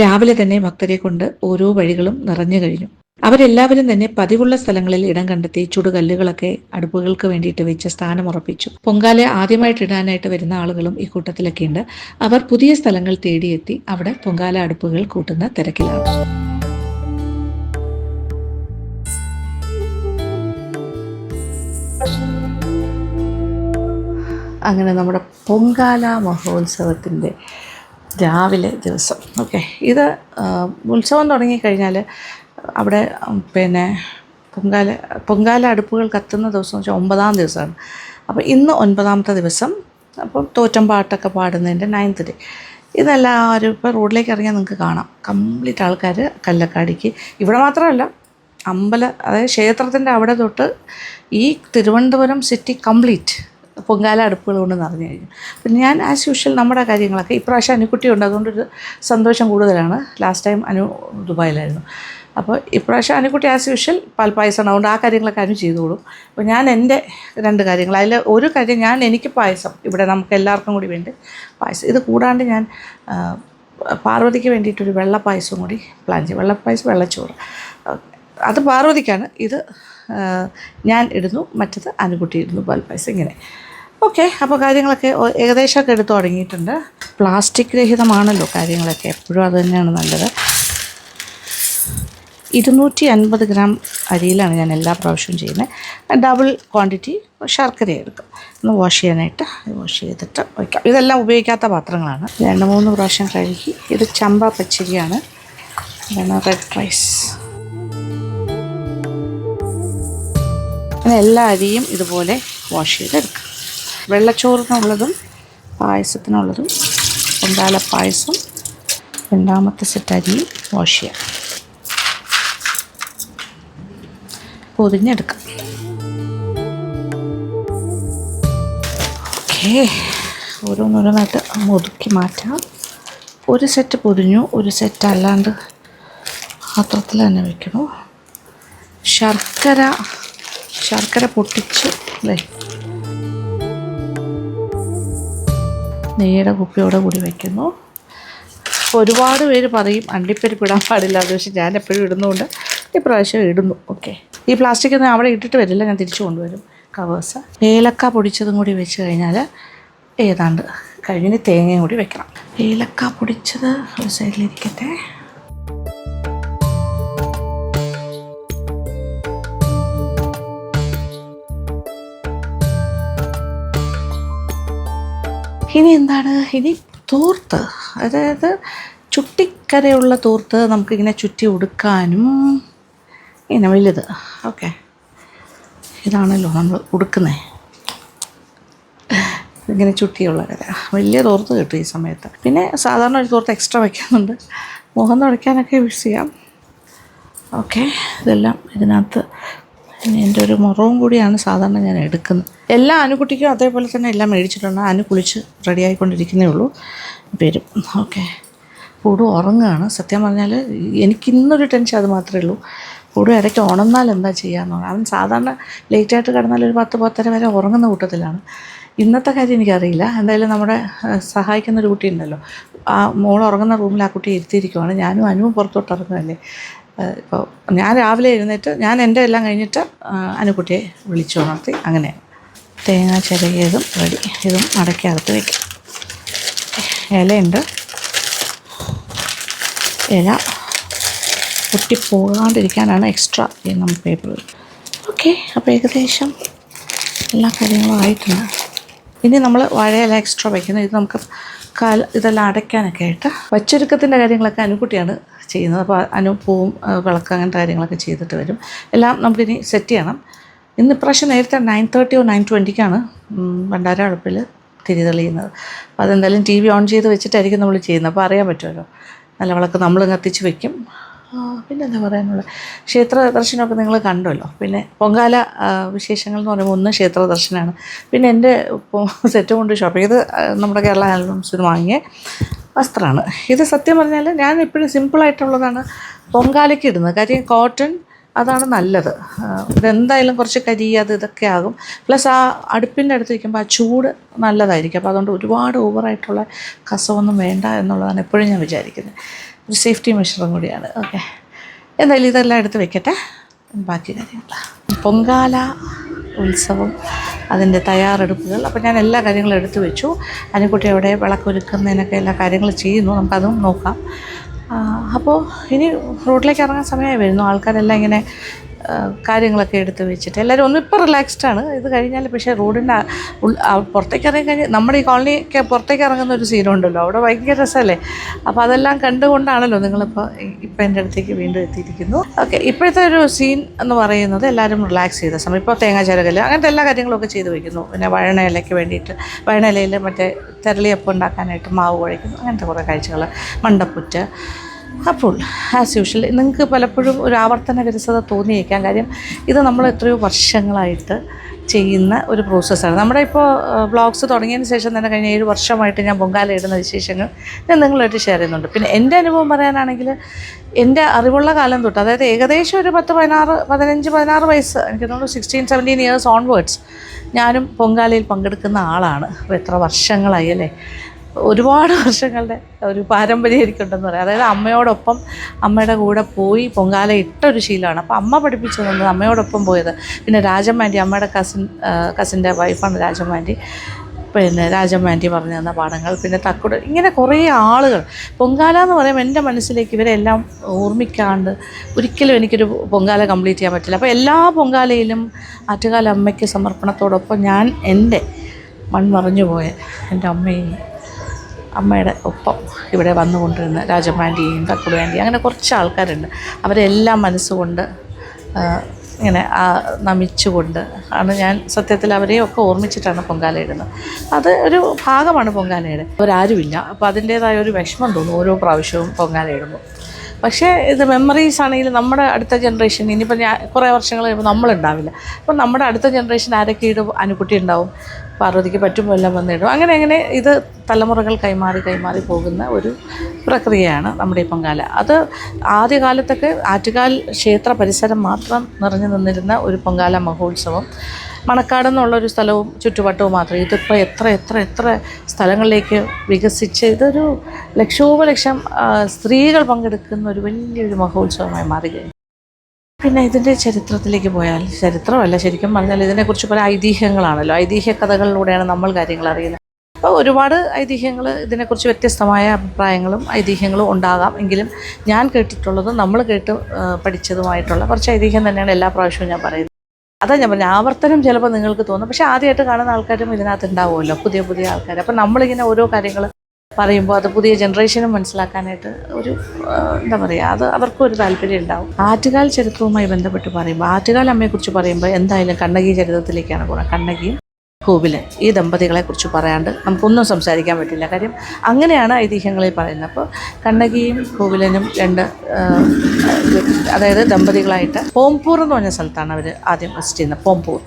രാവിലെ തന്നെ ഭക്തരെ കൊണ്ട് ഓരോ വഴികളും നിറഞ്ഞു കഴിഞ്ഞു. അവരെല്ലാവരും തന്നെ പതിവുള്ള സ്ഥലങ്ങളിൽ ഇടം കണ്ടെത്തി ചുടുകല്ലുകളൊക്കെ അടുപ്പുകൾക്ക് വേണ്ടിയിട്ട് വെച്ച് സ്ഥാനമുറപ്പിച്ചു. പൊങ്കാല ആദ്യമായിട്ട് ഇടാനായിട്ട് വരുന്ന ആളുകളും ഈ കൂട്ടത്തിലൊക്കെ ഉണ്ട്. അവർ പുതിയ സ്ഥലങ്ങൾ തേടിയെത്തി അവിടെ പൊങ്കാല അടുപ്പുകൾ കൂട്ടുന്ന തിരക്കിലാണ്. അങ്ങനെ നമ്മുടെ പൊങ്കാല മഹോത്സവത്തിൻ്റെ രാവിലെ ദിവസം. ഓക്കെ, ഇത് ഉത്സവം തുടങ്ങിക്കഴിഞ്ഞാൽ അവിടെ പിന്നെ പൊങ്കാല അടുപ്പുകൾ കത്തുന്ന ദിവസം എന്ന് വെച്ചാൽ 9ാം ദിവസമാണ്. അപ്പോൾ ഇന്ന് 9ാമത്തെ ദിവസം. അപ്പോൾ തോറ്റം പാട്ടൊക്കെ പാടുന്നതിൻ്റെ 9th ഡേ. ഇതെല്ലാവരും ഇപ്പോൾ റോഡിലേക്ക് ഇറങ്ങിയാൽ നിങ്ങൾക്ക് കാണാം. കംപ്ലീറ്റ് ആൾക്കാർ കല്ലക്കാടിക്ക്. ഇവിടെ മാത്രമല്ല, അതായത് ക്ഷേത്രത്തിൻ്റെ അവിടെ തൊട്ട് ഈ തിരുവനന്തപുരം സിറ്റി കംപ്ലീറ്റ് പൊങ്കാല അടുപ്പുകൾ കൊണ്ട് നിറഞ്ഞു കഴിഞ്ഞു. അപ്പം ഞാൻ ആസ് യൂഷ്വൽ നമ്മുടെ കാര്യങ്ങളൊക്കെ ഇപ്രാവശ്യം അനുക്കുട്ടിയുണ്ട്, അതുകൊണ്ടൊരു സന്തോഷം കൂടുതലാണ്. ലാസ്റ്റ് ടൈം അനു ദുബായിലായിരുന്നു. അപ്പോൾ ഇപ്രാവശ്യം അനുക്കുട്ടി ആസ് യൂഷ്വൽ പാൽപ്പായസമാണ്, അതുകൊണ്ട് ആ കാര്യങ്ങളൊക്കെ അനു ചെയ്തോളും. അപ്പോൾ ഞാൻ എൻ്റെ 2 കാര്യങ്ങൾ, അതിൽ ഒരു കാര്യം എനിക്ക് പായസം, ഇവിടെ നമുക്ക് എല്ലാവർക്കും കൂടി വേണ്ടി പായസം. ഇത് കൂടാണ്ട് ഞാൻ പാർവതിക്ക് വേണ്ടിയിട്ടൊരു വെള്ളപ്പായസം കൂടി പ്ലാൻ ചെയ്യും. വെള്ളപ്പായസം, വെള്ളച്ചോറ്, അത് പാർവതിക്കാണ്. ഇത് ഞാൻ ഇടുന്നു, മറ്റത് അനുകുട്ടി ഇടുന്നു പാൽപ്പായസം. ഇങ്ങനെ ഓക്കെ, അപ്പോൾ കാര്യങ്ങളൊക്കെ ഏകദേശമൊക്കെ എടുത്തു തുടങ്ങിയിട്ടുണ്ട്. പ്ലാസ്റ്റിക് രഹിതമാണല്ലോ കാര്യങ്ങളൊക്കെ, എപ്പോഴും അത് തന്നെയാണ് നല്ലത്. 250 ഗ്രാം അരിയിലാണ് ഞാൻ എല്ലാ പ്രാവശ്യവും ചെയ്യുന്നത്. ഡബിൾ ക്വാണ്ടിറ്റി ശർക്കര എടുക്കും. ഒന്ന് വാഷ് ചെയ്യാനായിട്ട് വാഷ് ചെയ്തിട്ട് വയ്ക്കാം. ഇതെല്ലാം ഉപയോഗിക്കാത്ത പാത്രങ്ങളാണ്. 2-3 പ്രാവശ്യം കഴുകി. ഇത് ചമ്പ പച്ചരിയാണ്, ഇതാണ് റെഡ് റൈസ്. അങ്ങനെ എല്ലാ അരിയും ഇതുപോലെ വാഷ് ചെയ്തെടുക്കാം. വെള്ളച്ചോറിനുള്ളതും പായസത്തിനുള്ളതും പൊങ്കാല പായസം 2ാമത്തെ സെറ്റ് അരിയും വാഷ് ചെയ്യാം. പൊതിഞ്ഞെടുക്കാം. ഓക്കേ, ഓരോന്നോരോന്നായിട്ട് ഒതുക്കി മാറ്റാം. ഒരു സെറ്റ് പൊതിഞ്ഞു, ഒരു സെറ്റ് അല്ലാണ്ട് പാത്രത്തിൽ തന്നെ വെക്കണു. ശർക്കര പൊട്ടിച്ച് അല്ലേ, നെയ്യുടെ കുപ്പിയോടെ കൂടി വയ്ക്കുന്നു. ഒരുപാട് പേര് പറയും അണ്ടിപ്പരിപ്പ് ഇടാൻ പാടില്ല, അത് പക്ഷേ ഞാൻ എപ്പോഴും ഇടുന്നതുകൊണ്ട് ഇപ്രാവശ്യം ഇടുന്നു. ഓക്കെ, ഈ പ്ലാസ്റ്റിക് ഒന്നും അവിടെ ഇട്ടിട്ട് വരില്ല, ഞാൻ തിരിച്ചു കൊണ്ടുവരും കവേഴ്സ്. ഏലക്ക പൊടിച്ചതും കൂടി വെച്ച് കഴിഞ്ഞാൽ ഏതാണ്ട് കഴിഞ്ഞ് തേങ്ങയും കൂടി വെക്കണം. ഏലക്ക പൊടിച്ചത് ഒരു സൈഡിലിരിക്കട്ടെ. ഇനി എന്താണ്, ഇനി തോർത്ത്, അതായത് ചുട്ടിക്കരയുള്ള തോർത്ത് നമുക്കിങ്ങനെ ചുറ്റി ഉടുക്കാനും ഇങ്ങനെ വലുത്. ഓക്കെ, ഇതാണല്ലോ നമ്മൾ ഉടുക്കുന്നത്, ഇങ്ങനെ ചുറ്റിയുള്ള കര. വലിയ തോർത്ത് കിട്ടും ഈ സമയത്ത്. പിന്നെ സാധാരണ ഒരു തോർത്ത് എക്സ്ട്രാ വയ്ക്കാനുണ്ട്, മുഖം തുടയ്ക്കാനൊക്കെ യൂസ് ചെയ്യാം. ഓക്കെ, ഇതെല്ലാം ഇതിനകത്ത്. ഇനി എൻ്റെ ഒരു മുറവും കൂടിയാണ് സാധാരണ ഞാൻ എടുക്കുന്നത്. എല്ലാ അനുകുട്ടിക്കും അതേപോലെ തന്നെ എല്ലാം മേടിച്ചിട്ടുണ്ട്. അനു കുളിച്ച് റെഡിയായിക്കൊണ്ടിരിക്കുന്നേ ഉള്ളൂ, വരും. ഓക്കെ, പൂടു ഉറങ്ങുകയാണ്. സത്യം പറഞ്ഞാൽ എനിക്കിന്നൊരു ടെൻഷൻ അത് മാത്രമേ ഉള്ളൂ. പൂടു ഇടയ്ക്ക് ഉണർന്നാൽ എന്താ ചെയ്യാമെന്ന് പറഞ്ഞാൽ, അവൻ സാധാരണ ലേറ്റായിട്ട് കിടന്നാൽ ഒരു 10-10:30 വരെ ഉറങ്ങുന്ന കൂട്ടത്തിലാണ്. ഇന്നത്തെ കാര്യം എനിക്കറിയില്ല. എന്തായാലും നമ്മുടെ സഹായിക്കുന്നൊരു കുട്ടി ഉണ്ടല്ലോ, ആ മോൾ ഉറങ്ങുന്ന റൂമിൽ ആ കുട്ടി ഇരുത്തിയിരിക്കുവാണ്. ഞാനും അനുവും പുറത്തോട്ട് ഇറങ്ങുമല്ലേ. ഇപ്പോൾ ഞാൻ രാവിലെ എഴുന്നേറ്റ് ഞാൻ എൻ്റെ എല്ലാം കഴിഞ്ഞിട്ട് അനുക്കുട്ടിയെ വിളിച്ചു ഉണർത്തി. അങ്ങനെ തേങ്ങ ചിരകിയതും റെഡി. ഇതും അടയ്ക്കകത്ത് വയ്ക്കും. ഇലയുണ്ട്, ഇല പൊട്ടിപ്പോകാണ്ടിരിക്കാനാണ് എക്സ്ട്രാ നമ്മൾ പേപ്പർ. ഓക്കെ, അപ്പോൾ ഏകദേശം എല്ലാ കാര്യങ്ങളും ആയിട്ടുണ്ട്. ഇനി നമ്മൾ വാഴയില എക്സ്ട്രാ വയ്ക്കുന്നത്. ഇത് നമുക്ക് ഇതെല്ലാം അടയ്ക്കാനൊക്കെ ആയിട്ട് വച്ചൊരുക്കത്തിൻ്റെ കാര്യങ്ങളൊക്കെ അനുക്കുട്ടിയാണ് ചെയ്യുന്നത്. അപ്പോൾ പൂവും വിളക്ക് അങ്ങനത്തെ കാര്യങ്ങളൊക്കെ ചെയ്തിട്ട് വരും. എല്ലാം നമുക്കിനി സെറ്റ് ചെയ്യണം. ഇപ്രാവശ്യം നേരത്തെ 9:30 or 9:20 ഭണ്ഡാര അടുപ്പിൽ തിരി തെളിയുന്നത്. അപ്പോൾ അതെന്തായാലും TV ഓൺ ചെയ്ത് വെച്ചിട്ടായിരിക്കും നമ്മൾ ചെയ്യുന്നത്. അപ്പോൾ അറിയാൻ പറ്റുമല്ലോ. നല്ല വിളക്ക് നമ്മൾ കത്തിച്ച് വയ്ക്കും. പിന്നെന്താ പറയാനുള്ളത്, ക്ഷേത്ര ദർശനമൊക്കെ നിങ്ങൾ കണ്ടല്ലോ. പിന്നെ പൊങ്കാല വിശേഷങ്ങൾ എന്ന് പറയുമ്പോൾ ഒന്ന് ക്ഷേത്ര ദർശനമാണ്. പിന്നെ എൻ്റെ സെറ്റ് കൊണ്ട് ഷോപ്പ് ചെയ്ത് നമ്മുടെ കേരള ഹാൻഡ്ലൂംസിന് വാങ്ങിയ വസ്ത്രമാണ്. ഇത് സത്യം പറഞ്ഞാൽ ഞാൻ എപ്പോഴും സിമ്പിളായിട്ടുള്ളതാണ് പൊങ്കാലയ്ക്ക് ഇടുന്നത്. കാര്യം കോട്ടൺ അതാണ് നല്ലത്. ഇതെന്തായാലും കുറച്ച് കരി ഇതൊക്കെ ആകും. പ്ലസ് ആ അടുപ്പിൻ്റെ അടുത്ത് വയ്ക്കുമ്പോൾ ആ ചൂട് നല്ലതായിരിക്കും. അപ്പോൾ അതുകൊണ്ട് ഒരുപാട് ഓവറായിട്ടുള്ള കസവൊന്നും വേണ്ട എന്നുള്ളതാണ് എപ്പോഴും ഞാൻ വിചാരിക്കുന്നത്. ഒരു സേഫ്റ്റി മെഷറും കൂടിയാണ്. ഓക്കെ, എന്തായാലും ഇതെല്ലാം എടുത്ത് വെക്കട്ടെ. ബാക്കി കാര്യങ്ങൾ പൊങ്കാല ഉത്സവം, അതിൻ്റെ തയ്യാറെടുപ്പുകൾ. അപ്പോൾ ഞാൻ എല്ലാ കാര്യങ്ങളും എടുത്തു വെച്ചു. അനുക്കുട്ടി അവിടെ വിളക്കൊരുക്കുന്നതിനൊക്കെ എല്ലാ കാര്യങ്ങളും ചെയ്യുന്നു. നമുക്കതും നോക്കാം. അപ്പോൾ ഇനി റോഡിലേക്ക് ഇറങ്ങാൻ സമയമായി വരുന്നു. ആൾക്കാരെല്ലാം ഇങ്ങനെ കാര്യങ്ങളൊക്കെ എടുത്ത് വെച്ചിട്ട് എല്ലാവരും ഒന്നിപ്പോൾ റിലാക്സ്ഡാണ്. ഇത് കഴിഞ്ഞാൽ പക്ഷേ റോഡിൻ്റെ പുറത്തേക്ക് ഇറങ്ങി കഴിഞ്ഞാൽ നമ്മുടെ ഈ കോളനിക്ക് പുറത്തേക്ക് ഇറങ്ങുന്ന ഒരു സീനുണ്ടല്ലോ, അവിടെ ഭയങ്കര രസമല്ലേ. അപ്പോൾ അതെല്ലാം കണ്ടുകൊണ്ടാണല്ലോ നിങ്ങളിപ്പോൾ എൻ്റെ അടുത്തേക്ക് വീണ്ടും എത്തിയിരിക്കുന്നു. ഓക്കെ, ഇപ്പോഴത്തെ ഒരു സീൻ എന്ന് പറയുന്നത് എല്ലാവരും റിലാക്സ് ചെയ്ത സമയം. ഇപ്പോൾ തേങ്ങ ചിരകൽ അങ്ങനത്തെ എല്ലാ കാര്യങ്ങളൊക്കെ ചെയ്ത് വയ്ക്കുന്നു. പിന്നെ വഴണയിലയ്ക്ക് വേണ്ടിയിട്ട് വഴണയിലയിൽ മറ്റേ തെരളിയപ്പം ഉണ്ടാക്കാനായിട്ട് മാവ് കുഴയ്ക്കുന്നു. അങ്ങനത്തെ കുറേ കാഴ്ചകൾ, മണ്ടപ്പുറ്റ്. അപ്പോൾ ആസ് യൂഷ്വൽ നിങ്ങൾക്ക് പലപ്പോഴും ഒരു ആവർത്തന വിരസത തോന്നിയേക്കാം. കാര്യം ഇത് നമ്മൾ എത്രയോ വർഷങ്ങളായിട്ട് ചെയ്യുന്ന ഒരു പ്രോസസ്സാണ്. നമ്മുടെ ഇപ്പോൾ വ്ളോഗ്സ് തുടങ്ങിയതിന് ശേഷം തന്നെ കഴിഞ്ഞ 7 വർഷമായിട്ട് ഞാൻ പൊങ്കാല ഇടുന്ന വിശേഷങ്ങൾ ഞാൻ നിങ്ങളായിട്ട് ഷെയർ ചെയ്യുന്നുണ്ട്. പിന്നെ എൻ്റെ അനുഭവം പറയാനാണെങ്കിൽ എൻ്റെ അറിവുള്ള കാലം തൊട്ട്, അതായത് ഏകദേശം ഒരു 15-16 വയസ്സ്, എനിക്ക് തോന്നുന്നു 16-17 ഇയേഴ്സ് ഓൺവേർഡ്സ് ഞാനും പൊങ്കാലയിൽ പങ്കെടുക്കുന്ന ആളാണ്. അപ്പോൾ എത്ര വർഷങ്ങളായി അല്ലേ. ഒരുപാട് വർഷങ്ങളുടെ ഒരു പാരമ്പര്യം എനിക്കുണ്ടെന്ന് പറയാം. അതായത് അമ്മയോടൊപ്പം അമ്മയുടെ കൂടെ പോയി പൊങ്കാല ഇട്ടൊരു ശീലമാണ്. അപ്പോൾ അമ്മ പഠിപ്പിച്ചു തന്നത് അമ്മയോടൊപ്പം പോയത്. പിന്നെ രാജമ്മാൻറ്റി, അമ്മയുടെ കസിൻ്റെ വൈഫാണ് രാജമ്മാൻറ്റി. പിന്നെ രാജമ്മാൻറ്റി പറഞ്ഞു തന്ന പാഠങ്ങൾ, പിന്നെ തക്കുട്, ഇങ്ങനെ കുറേ ആളുകൾ. പൊങ്കാല എന്ന് പറയുമ്പോൾ എൻ്റെ മനസ്സിലേക്ക് ഇവരെല്ലാം ഓർമ്മിക്കാണ്ട് ഒരിക്കലും എനിക്കൊരു പൊങ്കാല കംപ്ലീറ്റ് ചെയ്യാൻ പറ്റില്ല. അപ്പോൾ എല്ലാ പൊങ്കാലയിലും ആറ്റുകാല അമ്മയ്ക്ക് സമർപ്പണത്തോടൊപ്പം ഞാൻ എൻ്റെ മൺമറഞ്ഞു പോയ എൻ്റെ അമ്മയുടെ ഒപ്പം ഇവിടെ വന്നുകൊണ്ടിരുന്ന രാജമ്മാൻറ്റിയും തക്കുടു ആൻറ്റിയും അങ്ങനെ കുറച്ച് ആൾക്കാരുണ്ട്. അവരെല്ലാം മനസ്സുകൊണ്ട് ഇങ്ങനെ നമിച്ചുകൊണ്ട് ആണ് ഞാൻ സത്യത്തിൽ അവരെയൊക്കെ ഓർമ്മിച്ചിട്ടാണ് പൊങ്കാല ഇടുന്നത്. അത് ഒരു ഭാഗമാണ് പൊങ്കാലയുടെ. അവരാരുമില്ല, അപ്പോൾ അതിൻ്റേതായ ഒരു വിഷമം തോന്നും ഓരോ പ്രാവശ്യവും പൊങ്കാല ഇടുമ്പോൾ. പക്ഷേ ഇത് മെമ്മറീസ് ആണെങ്കിൽ നമ്മുടെ അടുത്ത ജനറേഷൻ, ഇനിയിപ്പോൾ കുറേ വർഷങ്ങൾ കഴിയുമ്പോൾ നമ്മളുണ്ടാവില്ല. അപ്പോൾ നമ്മുടെ അടുത്ത ജനറേഷൻ ആരൊക്കെ ഇടും? അനുക്കുട്ടി ഉണ്ടാവും, പാർവതിക്ക് പറ്റുമ്പോൾ എല്ലാം വന്നിടും. അങ്ങനെ ഇത് തലമുറകൾ കൈമാറി പോകുന്ന ഒരു പ്രക്രിയയാണ് നമ്മുടെ ഈ പൊങ്കാല. അത് ആദ്യകാലത്തൊക്കെ ആറ്റുകാൽ ക്ഷേത്ര പരിസരം മാത്രം നിറഞ്ഞു നിന്നിരുന്ന ഒരു പൊങ്കാല മഹോത്സവം, മണക്കാടെന്നുള്ളൊരു സ്ഥലവും ചുറ്റുവട്ടവും മാത്രം. ഇതിപ്പോൾ എത്ര സ്ഥലങ്ങളിലേക്ക് വികസിച്ച് ഇതൊരു ലക്ഷോപലക്ഷം സ്ത്രീകൾ പങ്കെടുക്കുന്ന ഒരു വലിയൊരു മഹോത്സവമായി മാറുകയാണ്. പിന്നെ ഇതിൻ്റെ ചരിത്രത്തിലേക്ക് പോയാൽ, ചരിത്രമല്ല ശരിക്കും പറഞ്ഞാൽ ഇതിനെക്കുറിച്ച് പല ഐതിഹ്യങ്ങളാണല്ലോ. ഐതിഹ്യ കഥകളിലൂടെയാണ് നമ്മൾ കാര്യങ്ങൾ അറിയുന്നത്. അപ്പോൾ ഒരുപാട് ഐതിഹ്യങ്ങൾ, ഇതിനെക്കുറിച്ച് വ്യത്യസ്തമായ അഭിപ്രായങ്ങളും ഐതിഹ്യങ്ങളും ഉണ്ടാകാം. എങ്കിലും ഞാൻ കേട്ടിട്ടുള്ളതും നമ്മൾ കേട്ട് പഠിച്ചതുമായിട്ടുള്ള കുറച്ച് ഐതിഹ്യം തന്നെയാണ് എല്ലാ പ്രാവശ്യവും ഞാൻ പറയുന്നത്. അതാ ഞാൻ പറഞ്ഞത്, ആവർത്തനം ചിലപ്പോൾ നിങ്ങൾക്ക് തോന്നും. പക്ഷേ ആദ്യമായിട്ട് കാണുന്ന ആൾക്കാരും ഇതിനകത്ത് ഉണ്ടാവുമല്ലോ, പുതിയ ആൾക്കാർ. അപ്പം നമ്മളിങ്ങനെ ഓരോ കാര്യങ്ങൾ പറയുമ്പോൾ അത് പുതിയ ജനറേഷനും മനസ്സിലാക്കാനായിട്ട് ഒരു എന്താ പറയുക, അത് അവർക്കും ഒരു താല്പര്യം ഉണ്ടാവും. ആറ്റുകാൽ ചരിത്രവുമായി ബന്ധപ്പെട്ട് പറയുമ്പോൾ, ആറ്റുകാൽ അമ്മയെക്കുറിച്ച് പറയുമ്പോൾ എന്തായാലും കണ്ണകി ചരിത്രത്തിലേക്കാണ് പോകുന്നത്. കണ്ണകിയും കോവിലൻ, ഈ ദമ്പതികളെക്കുറിച്ച് പറയാണ്ട് നമുക്കൊന്നും സംസാരിക്കാൻ പറ്റില്ല. കാര്യം അങ്ങനെയാണ് ഐതിഹ്യങ്ങളിൽ പറയുന്നത്. അപ്പോൾ കണ്ണകിയും കോവിലനും അതായത് ദമ്പതികളായിട്ട് പോംപൂർ എന്ന് പറഞ്ഞ സ്ഥലത്താണ് അവർ ആദ്യം വസിറ്റ് ചെയ്യുന്നത്. പോംപൂർ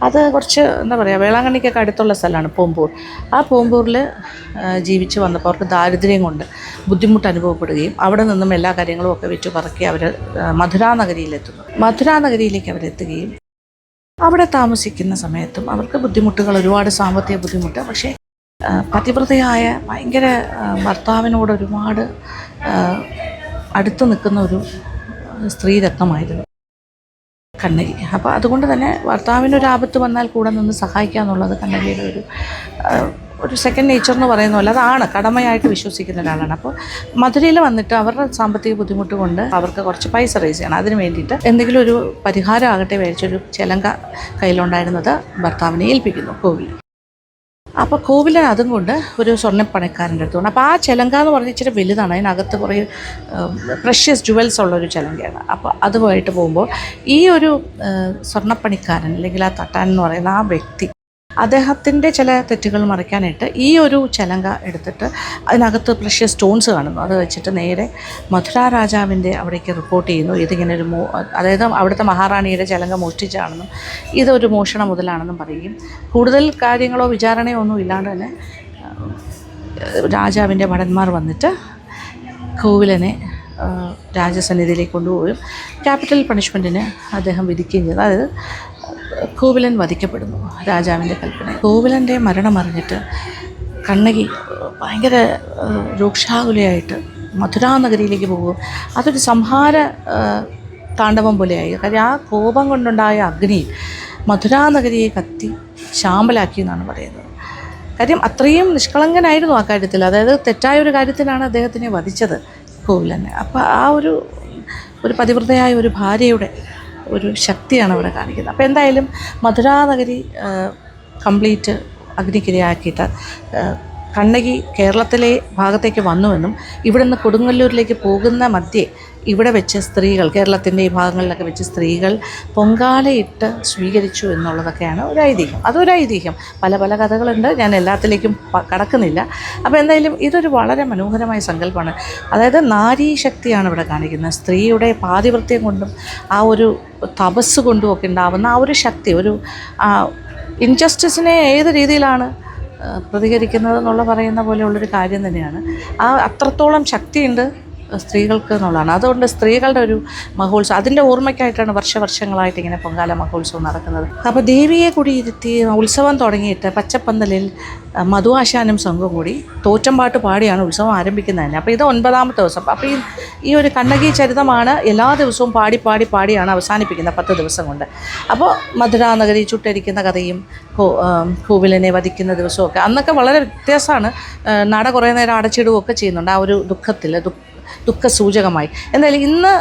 അത് കുറച്ച് എന്താ പറയുക, വേളാങ്കണ്ണിക്കൊക്കെ അടുത്തുള്ള സ്ഥലമാണ് പോംപൂർ. ആ പോംപൂരിൽ ജീവിച്ച് വന്നപ്പോൾ അവർക്ക് ദാരിദ്ര്യം കൊണ്ട് ബുദ്ധിമുട്ട് അനുഭവപ്പെടുകയും അവിടെ നിന്നും എല്ലാ കാര്യങ്ങളും ഒക്കെ വിറ്റു പറക്കി അവർ മധുരാനഗരിയിലെത്തുന്നു. മധുരാനഗരിയിലേക്ക് അവരെത്തുകയും അവിടെ താമസിക്കുന്ന സമയത്തും അവർക്ക് ബുദ്ധിമുട്ടുകൾ, ഒരുപാട് സാമ്പത്തിക ബുദ്ധിമുട്ട്. പക്ഷേ പതിവ്രതയായ ഭയങ്കര ഭർത്താവിനോട് ഒരുപാട് അടുത്ത് നിൽക്കുന്ന ഒരു സ്ത്രീരത്നമായിരുന്നു കണ്ണകി. അപ്പോൾ അതുകൊണ്ട് തന്നെ ഭർത്താവിനൊരു ആപത്ത് വന്നാൽ കൂടെ നിന്ന് സഹായിക്കുക എന്നുള്ളത് കണ്ണകിയുടെ ഒരു സെക്കൻഡ് നേച്ചർ എന്ന് പറയുന്ന പോലെ അതാണ് കടമയായിട്ട് വിശ്വസിക്കുന്ന ഒരാളാണ്. അപ്പോൾ മധുരയിൽ വന്നിട്ട് അവരുടെ സാമ്പത്തിക ബുദ്ധിമുട്ട് കൊണ്ട് അവർക്ക് കുറച്ച് പൈസ റേസ് ചെയ്യണം. അതിന് വേണ്ടിയിട്ട് എന്തെങ്കിലും ഒരു പരിഹാരം ആകട്ടെ വിചാരിച്ചൊരു ചിലങ്ക കയ്യിലുണ്ടായിരുന്നത് ഭർത്താവിനെ ഏൽപ്പിക്കുന്നു കോവിൽ. അപ്പോൾ കോവിലൻ അതും കൊണ്ട് ഒരു സ്വർണ്ണപ്പണിക്കാരൻ്റെ അടുത്തുകൊണ്ട്, അപ്പോൾ ആ ചിലങ്ക എന്ന് പറഞ്ഞാൽ ഇച്ചിരി വലുതാണ്, അതിനകത്ത് കുറേ പ്രഷ്യസ് ജുവൽസ് ഉള്ളൊരു ചിലങ്കയാണ്. അപ്പോൾ അതുമായിട്ട് പോകുമ്പോൾ ഈ ഒരു സ്വർണ്ണപ്പണിക്കാരൻ അല്ലെങ്കിൽ ആ തട്ടാൻ എന്ന് പറയുന്ന ആ വ്യക്തി, അദ്ദേഹത്തിൻ്റെ ചില തെറ്റുകൾ മറയ്ക്കാനായിട്ട് ഈ ഒരു ചിലങ്ക എടുത്തിട്ട് അതിനകത്ത് പ്രഷ്യസ് സ്റ്റോൺസ് കാണുന്നു. അത് വെച്ചിട്ട് നേരെ മധുര രാജാവിൻ്റെ അവിടേക്ക് റിപ്പോർട്ട് ചെയ്യുന്നു. ഇതിങ്ങനെ ഒരു അതായത് അവിടുത്തെ മഹാറാണിയുടെ ചിലങ്ക മോഷ്ടിച്ചാണെന്നും ഇതൊരു മോഷണ മുതലാണെന്നും പറയുകയും കൂടുതൽ കാര്യങ്ങളോ വിചാരണയോ ഒന്നും ഇല്ലാണ്ട് തന്നെ രാജാവിൻ്റെ ഭടന്മാർ വന്നിട്ട് കോവിലനെ രാജസന്നിധിയിലേക്ക് കൊണ്ടുപോവുകയും ക്യാപിറ്റൽ പണിഷ്മെൻറ്റിന് അദ്ദേഹം വിധിക്കുകയും ചെയ്തു. അതായത് കോവിലൻ വധിക്കപ്പെടുന്നു രാജാവിൻ്റെ കൽപ്പന. കോവിലൻ്റെ മരണം അറിഞ്ഞിട്ട് കണ്ണകി ഭയങ്കര രൂക്ഷാകുലയായിട്ട് മധുരാനഗരിയിലേക്ക് പോകും. അതൊരു സംഹാര താണ്ഡവം പോലെയായി. കാര്യം ആ കോപം കൊണ്ടുണ്ടായ അഗ്നി മധുരാനഗരിയെ കത്തി ശാമ്പലാക്കി എന്നാണ് പറയുന്നത്. കാര്യം അത്രയും നിഷ്കളങ്കനായിരുന്നു ആ കാര്യത്തിൽ. അതായത് തെറ്റായ ഒരു കാര്യത്തിനാണ് അദ്ദേഹത്തിനെ വധിച്ചത് കോവിലനെ. അപ്പോൾ ആ ഒരു പതിവ്രതയായ ഒരു ഭാര്യയുടെ ഒരു ശക്തിയാണ് അവിടെ കാണിക്കുന്നത്. അപ്പോൾ എന്തായാലും മധുരാനഗരി കംപ്ലീറ്റ് അഗ്നിക്കിരയാക്കിയിട്ട് കണ്ണകി കേരളത്തിലെ ഭാഗത്തേക്ക് വന്നുവെന്നും ഇവിടുന്ന് കൊടുങ്ങല്ലൂരിലേക്ക് പോകുന്ന മധ്യേ ഇവിടെ വെച്ച് സ്ത്രീകൾ, കേരളത്തിൻ്റെ ഈ ഭാഗങ്ങളിലൊക്കെ വെച്ച് സ്ത്രീകൾ പൊങ്കാലയിട്ട് സ്വീകരിച്ചു എന്നുള്ളതൊക്കെയാണ് ഒരു ഐതിഹ്യം. അതൊരു ഐതിഹ്യം. പല കഥകളുണ്ട്, ഞാൻ എല്ലാത്തിലേക്കും കടക്കുന്നില്ല. അപ്പോൾ എന്തായാലും ഇതൊരു വളരെ മനോഹരമായ സങ്കല്പമാണ്. അതായത് നാരീശക്തിയാണ് ഇവിടെ കാണിക്കുന്നത്. സ്ത്രീയുടെ പാതിവൃത്യം കൊണ്ടും ആ ഒരു തപസ് കൊണ്ടും ഒക്കെ ഉണ്ടാവുന്ന ആ ഒരു ശക്തി, ഒരു ഇൻജസ്റ്റിസിനെ ഏത് രീതിയിലാണ് പ്രതികരിക്കുന്നത് എന്നുള്ള പറയുന്ന പോലെയുള്ളൊരു കാര്യം തന്നെയാണ്. അത്രത്തോളം ശക്തിയുണ്ട് സ്ത്രീകൾക്ക് എന്നുള്ളതാണ്. അതുകൊണ്ട് സ്ത്രീകളുടെ ഒരു മഹോത്സവം, അതിൻ്റെ ഓർമ്മയ്ക്കായിട്ടാണ് വർഷങ്ങളായിട്ട് ഇങ്ങനെ പൊങ്കാല മഹോത്സവം നടക്കുന്നത്. അപ്പോൾ ദേവിയെ കൂടി ഇരുത്തി ഉത്സവം തുടങ്ങിയിട്ട് പച്ചപ്പന്തലിൽ മധു ആശാനും സംഘവും കൂടി തോറ്റമ്പാട്ട് പാടിയാണ് ഉത്സവം ആരംഭിക്കുന്നത് തന്നെ. അപ്പോൾ ഇത് 9ാമത്തെ ദിവസം. അപ്പോൾ ഈ ഒരു കണ്ണകി ചരിതമാണ് എല്ലാ ദിവസവും പാടിയാണ് അവസാനിപ്പിക്കുന്നത് 10 ദിവസം കൊണ്ട്. അപ്പോൾ മധുരാനഗരി ചുട്ടരിക്കുന്ന കഥയും കോവിലിനെ വധിക്കുന്ന ദിവസമൊക്കെ അന്നൊക്കെ വളരെ വ്യത്യാസമാണ്. നട കുറേ നേരം അടച്ചിടുകയൊക്കെ ചെയ്യുന്നുണ്ട് ആ ഒരു ദുഃഖസൂചകമായി. എന്തായാലും ഇന്ന്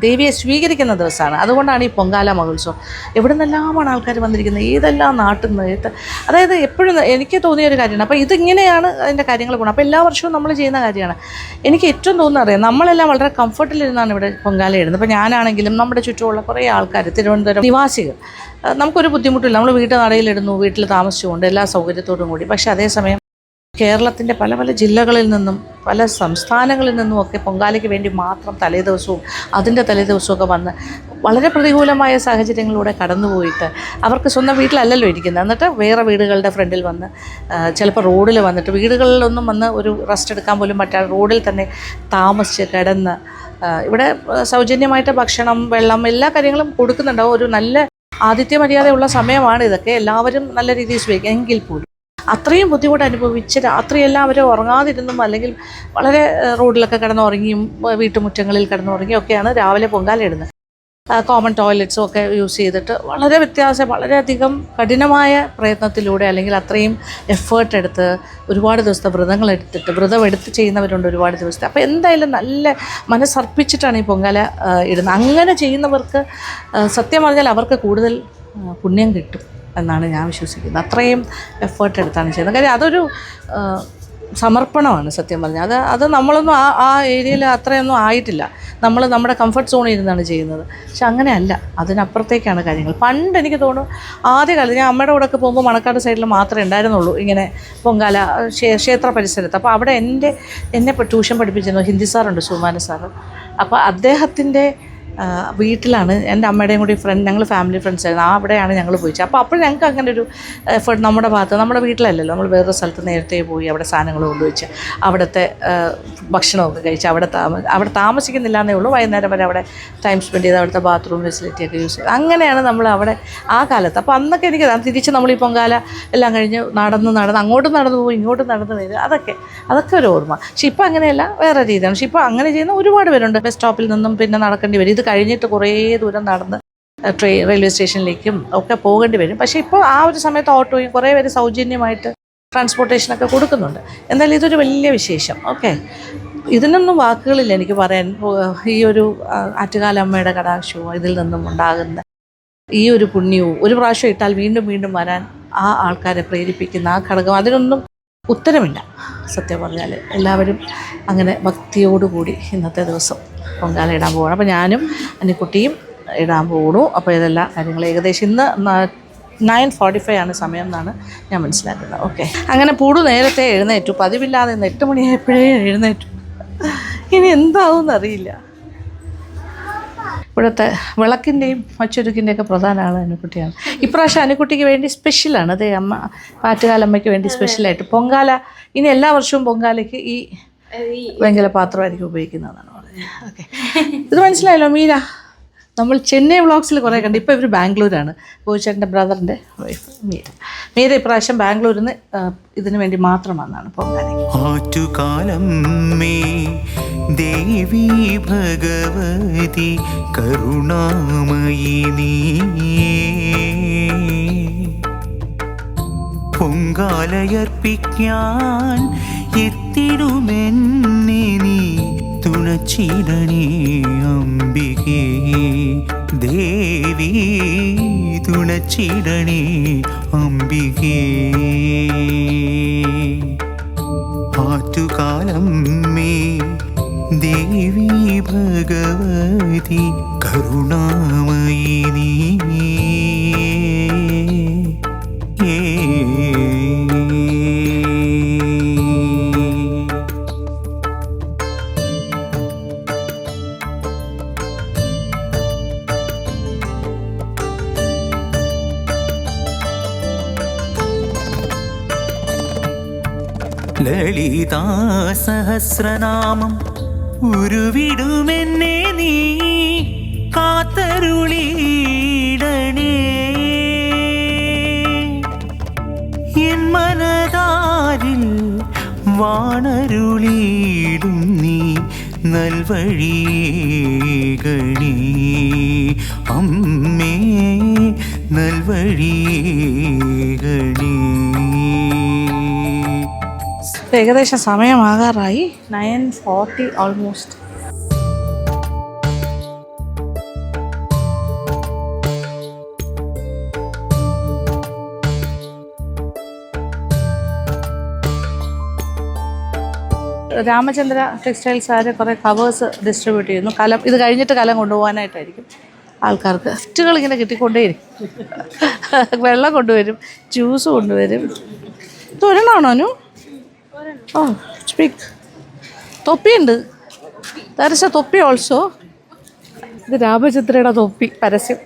ദേവിയെ സ്വീകരിക്കുന്ന ദിവസമാണ്. അതുകൊണ്ടാണ് ഈ പൊങ്കാല മഹോത്സവം. എവിടെ നിന്നെല്ലാമാണ് ആൾക്കാർ വന്നിരിക്കുന്നത്, ഏതെല്ലാം നാട്ടിൽ നിന്ന്. അതായത് എപ്പോഴും എനിക്ക് തോന്നിയൊരു കാര്യമാണ്. അപ്പോൾ ഇതിങ്ങനെയാണ് അതിൻ്റെ കാര്യങ്ങൾ പോകണം. അപ്പോൾ എല്ലാ വർഷവും നമ്മൾ ചെയ്യുന്ന കാര്യമാണ്. എനിക്ക് ഏറ്റവും തോന്നുന്നത് അറിയാം, നമ്മളെല്ലാം വളരെ കംഫർട്ടിലിരുന്നാണ് ഇവിടെ പൊങ്കാല ഇടുന്നത്. ഇപ്പോൾ ഞാനാണെങ്കിലും നമ്മുടെ ചുറ്റുമുള്ള കുറേ ആൾക്കാർ, തിരുവനന്തപുരം നിവാസികൾ, നമുക്കൊരു ബുദ്ധിമുട്ടില്ല. നമ്മൾ വീട്ടിൽ നടയിലിടുന്നു, വീട്ടിൽ താമസിച്ചുകൊണ്ട് എല്ലാ സൗകര്യത്തോടും കൂടി. പക്ഷേ അതേസമയം കേരളത്തിൻ്റെ പല ജില്ലകളിൽ നിന്നും പല സംസ്ഥാനങ്ങളിൽ നിന്നുമൊക്കെ പൊങ്കാലയ്ക്ക് വേണ്ടി മാത്രം തലേദിവസവും അതിൻ്റെ തലേദിവസമൊക്കെ വന്ന് വളരെ പ്രതികൂലമായ സാഹചര്യങ്ങളിലൂടെ കടന്നുപോയിട്ട് അവർക്ക് സ്വന്തം വീട്ടിലല്ലല്ലോ ഇരിക്കുന്നത്, എന്നിട്ട് വേറെ വീടുകളുടെ ഫ്രണ്ടിൽ വന്ന് ചിലപ്പോൾ റോഡിൽ വന്നിട്ട് വീടുകളിലൊന്നും വന്ന് ഒരു റെസ്റ്റ് എടുക്കാൻ പോലും പറ്റാതെ റോഡിൽ തന്നെ താമസിച്ച് കിടന്ന് ഇവിടെ സൗജന്യമായിട്ട് ഭക്ഷണം, വെള്ളം, എല്ലാ കാര്യങ്ങളും കൊടുക്കുന്നുണ്ടാവും. ഒരു നല്ല ആതിഥ്യ മര്യാദയുള്ള സമയമാണ് ഇതൊക്കെ. എല്ലാവരും നല്ല രീതിയിൽ സ്വീകരിക്കും. എങ്കിൽ പോലും അത്രയും ബുദ്ധിമുട്ട് അനുഭവിച്ച് രാത്രിയെല്ലാം അവർ ഉറങ്ങാതിരുന്നും അല്ലെങ്കിൽ വളരെ റോഡിലൊക്കെ കിടന്നുറങ്ങിയും വീട്ടുമുറ്റങ്ങളിൽ കിടന്നുറങ്ങിയും ഒക്കെയാണ് രാവിലെ പൊങ്കാല ഇടുന്നത്. കോമൺ ടോയ്ലറ്റ്സും ഒക്കെ യൂസ് ചെയ്തിട്ട് വളരെയധികം കഠിനമായ പ്രയത്നത്തിലൂടെ അല്ലെങ്കിൽ അത്രയും എഫേർട്ട് എടുത്ത് ഒരുപാട് ദിവസത്തെ വ്രതം എടുത്ത് ചെയ്യുന്നവരുണ്ട് ഒരുപാട് ദിവസത്തെ. അപ്പോൾ എന്തായാലും നല്ല മനസ്സർപ്പിച്ചിട്ടാണ് ഈ പൊങ്കാല ഇടുന്നത്. അങ്ങനെ ചെയ്യുന്നവർക്ക് സത്യം പറഞ്ഞാൽ അവർക്ക് കൂടുതൽ പുണ്യം കിട്ടും എന്നാണ് ഞാൻ വിശ്വസിക്കുന്നത്. അത്രയും എഫേർട്ട് എടുത്താണ് ചെയ്യുന്നത്. കാര്യം അതൊരു സമർപ്പണമാണ് സത്യം പറഞ്ഞാൽ. അത് നമ്മളൊന്നും ആ ഏരിയയിൽ അത്രയൊന്നും ആയിട്ടില്ല. നമ്മൾ നമ്മുടെ കംഫർട്ട് സോണിൽ ഇരുന്നാണ് ചെയ്യുന്നത്. പക്ഷെ അങ്ങനെയല്ല, അതിനപ്പുറത്തേക്കാണ് കാര്യങ്ങൾ. പണ്ട് എനിക്ക് തോന്നുന്നു ആദ്യകാലത്ത് ഞാൻ അമ്മയുടെ കൂടെ ഒക്കെ പോകുമ്പോൾ മണക്കാട് സൈഡിൽ മാത്രമേ ഉണ്ടായിരുന്നുള്ളൂ ഇങ്ങനെ പൊങ്കാല ക്ഷേത്ര പരിസരത്ത്. അപ്പോൾ അവിടെ എന്നെ ട്യൂഷൻ പഠിപ്പിച്ചിരുന്നു ഹിന്ദി സാറുണ്ട്, സുമാന സാറ്. അപ്പോൾ അദ്ദേഹത്തിൻ്റെ വീട്ടിലാണ് എൻ്റെ അമ്മയുടെയും കൂടി ഞങ്ങൾ ഫാമിലി ഫ്രണ്ട്സ് ആയിരുന്നു. അവിടെയാണ് ഞങ്ങൾ പോയിച്ചത്. അപ്പോൾ ഞങ്ങൾക്ക് അങ്ങനെ ഒരു എഫേർട്ട് നമ്മുടെ ഭാഗത്ത്, നമ്മുടെ വീട്ടിലല്ലല്ലോ, നമ്മൾ വേറൊരു സ്ഥലത്ത് നേരത്തെ പോയി അവിടെ സാധനങ്ങൾ കൊണ്ടുവച്ച് അവിടുത്തെ ഭക്ഷണമൊക്കെ കഴിച്ച് അവിടെ താമസിക്കുന്നില്ല എന്നേ ഉള്ളൂ. വൈകുന്നേരം വരെ അവിടെ ടൈം സ്പെൻഡ് ചെയ്ത് അവിടുത്തെ ബാത്റൂം ഫെസിലിറ്റിയൊക്കെ യൂസ് ചെയ്ത് അങ്ങനെയാണ് നമ്മൾ അവിടെ ആ കാലത്ത്. അപ്പോൾ അന്നൊക്കെ എനിക്ക് തിരിച്ച് നമ്മൾ ഈ പൊങ്കാല എല്ലാം കഴിഞ്ഞ് അങ്ങോട്ടും നടന്നു പോകും, ഇങ്ങോട്ടും നടന്നു വരും. അതൊക്കെ ഒരു ഓർമ്മ. പക്ഷെ ഇപ്പോൾ അങ്ങനെയല്ല, വേറെ രീതിയാണ്. പക്ഷെ ഇപ്പോൾ അങ്ങനെ ചെയ്യുന്ന ഒരുപാട് പേരുണ്ട്. ബസ് സ്റ്റോപ്പിൽ നിന്നും പിന്നെ നടക്കേണ്ടി വരും. ഇത് കഴിഞ്ഞിട്ട് കുറേ ദൂരം നടന്ന് റെയിൽവേ സ്റ്റേഷനിലേക്കും ഒക്കെ പോകേണ്ടി വരും. പക്ഷേ ഇപ്പോൾ ആ ഒരു സമയത്ത് ഓട്ടോയും കുറേ പേര് സൗജന്യമായിട്ട് ട്രാൻസ്പോർട്ടേഷനൊക്കെ കൊടുക്കുന്നുണ്ട്. എന്തായാലും ഇതൊരു വലിയ വിശേഷം. ഓക്കെ, ഇതിനൊന്നും വാക്കുകളില്ല എനിക്ക് പറയാൻ. ഈ ഒരു ആറ്റുകാലമ്മയുടെ കടാക്ഷവും ഇതിൽ നിന്നും ഉണ്ടാകുന്ന ഈ ഒരു പുണ്യവും ഒരു പ്രാവശ്യം ഇട്ടാൽ വീണ്ടും വരാൻ ആ ആൾക്കാരെ പ്രേരിപ്പിക്കുന്ന ആ ഘടകം, അതിനൊന്നും ഉത്തരമില്ല സത്യം പറഞ്ഞാൽ. എല്ലാവരും അങ്ങനെ ഭക്തിയോടുകൂടി ഇന്നത്തെ ദിവസം പൊങ്കാല ഇടാൻ പോകണം. അപ്പോൾ ഞാനും അനിക്കുട്ടിയും ഇടാൻ പോകണു. അപ്പോൾ ഇതെല്ലാം കാര്യങ്ങൾ ഏകദേശം ഇന്ന് 9:45 ആണ് സമയം എന്നാണ് ഞാൻ മനസ്സിലാക്കുന്നത്. ഓക്കെ, അങ്ങനെ പൂടു നേരത്തെ എഴുന്നേറ്റു. പതിവില്ലാതെ 8 മണിയായപ്പോഴേ എഴുന്നേറ്റു. ഇനി എന്താവും എന്നറിയില്ല. ഇവിടുത്തെ വിളക്കിൻ്റെയും മച്ചൊരുക്കിൻ്റെയൊക്കെ പ്രധാന ആൾ അനുക്കുട്ടിയാണ്. ഇപ്രാവശ്യം അനുക്കുട്ടിക്ക് വേണ്ടി സ്പെഷ്യലാണ്. അതേ അമ്മ ആറ്റുകാലമ്മയ്ക്ക് വേണ്ടി സ്പെഷ്യലായിട്ട് പൊങ്കാല. ഇനി എല്ലാ വർഷവും പൊങ്കാലയ്ക്ക് ഈ വെങ്കല പാത്രമായിരിക്കും ഉപയോഗിക്കുന്നതെന്നാണ് പറഞ്ഞത്. ഓക്കെ, ഇത് മനസ്സിലായല്ലോ മീര. നമ്മൾ ചെന്നൈ വ്ളോഗ്സിൽ കുറേ കണ്ട്. ഇപ്പോൾ ഇവർ ബാംഗ്ലൂരാണ്. ബോയിച്ചേട്ടൻ്റെ ബ്രദറിൻ്റെ വൈഫ് മീര ഇപ്രാവശ്യം ബാംഗ്ലൂരിൽ നിന്ന് ഇതിനു വേണ്ടി മാത്രം വന്നാണ് പൊങ്കാലയ്ക്ക്. ആറ്റുകാലം മേ ദേവി ഭഗവതി കരുണാമയി നീ പൊങ്കാലയർപ്പിക്കാൻ എത്തിടുമെന്നെ നീ തുണച്ചിടണേ അംബികേ ദേവി തുണച്ചിടണേ അംബികേ. ആറ്റുകാലം മേ ദേവി ഭഗവതി കരുണാമയി നീ ലളിതാ സഹസ്രനാമം ഉരുവിടുമെന്നെ നീ കാത്തരുളിടണേ എൻ മനതാരിൽ വാണരുളിയിടും നീ നൽവഴിയേ അമ്മേ നൽവഴിയേ. ഏകദേശം സമയമാകാറായി. 9:40 ഓൾമോസ്റ്റ്. രാമചന്ദ്ര ടെക്സ്റ്റൈൽസുകാർ കുറേ കവേഴ്സ് ഡിസ്ട്രിബ്യൂട്ട് ചെയ്യുന്നു. കലം ഇത് കഴിഞ്ഞിട്ട് കലം കൊണ്ടുപോകാനായിട്ടായിരിക്കും ആൾക്കാർക്ക്. ഗിഫ്റ്റുകൾ ഇങ്ങനെ കിട്ടിക്കൊണ്ടേയിരിക്കും. വെള്ളം കൊണ്ടുവരും, ജ്യൂസ് കൊണ്ടുവരും. ഇത് ഒരെണ്ണമാണോ അനു? ഓ സ്പീക്ക്. തൊപ്പിയുണ്ട്. ദാറ്റ് തൊപ്പി ഓൾസോ. ഇത് രാമചന്ദ്രയുടെ തൊപ്പി പരസ്യം.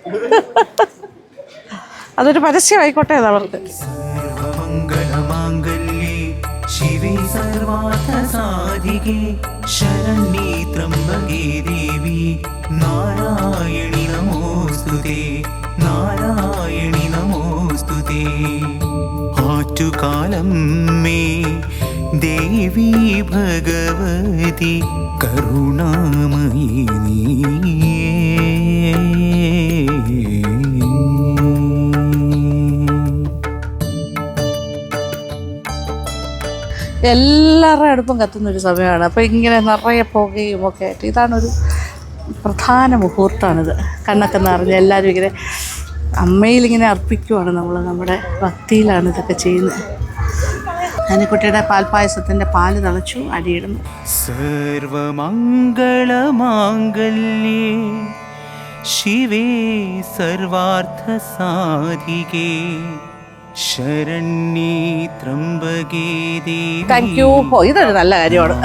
അതൊരു പരസ്യമായിക്കോട്ടെ അതവർക്ക്. സർവമംഗളമാംഗല്യേ ശിവേ സർവാർത്ഥസാധികേ ശരണ്യേ ത്രംബകേ ദേവി നാരായണി നമോസ്തുതേ നാരായണി നമോസ്തുതേ. ആറ്റുകാലം മേ ദേവി ഭഗവതി കരുണാമയി എല്ലാവരുടെ അടുപ്പും കത്തുന്നൊരു സമയമാണ്. അപ്പോൾ ഇങ്ങനെ നിറയെ പുകയും ഒക്കെ ആയിട്ട് ഇതാണൊരു പ്രധാന മുഹൂർത്തമാണിത്. കണ്ണൊക്കെ നിറഞ്ഞ് എല്ലാവരും ഇങ്ങനെ അമ്മയിലിങ്ങനെ അർപ്പിക്കുവാണ്. നമ്മൾ നമ്മുടെ ഭക്തിയിലാണ് ഇതൊക്കെ ചെയ്യുന്നത്. അനിക്കുട്ടിയുടെ പാൽപ്പായസത്തിൻ്റെ പാല് തിളച്ചു, അടിയിടുന്നു. സർവമംഗളമാംഗല്യേ ശിവേ സർവാർത്ഥസാധികേ ശരണ്യേ ത്രംബകേ ദേവി. Thank you. ഇതൊരു നല്ല കാര്യമാണ്.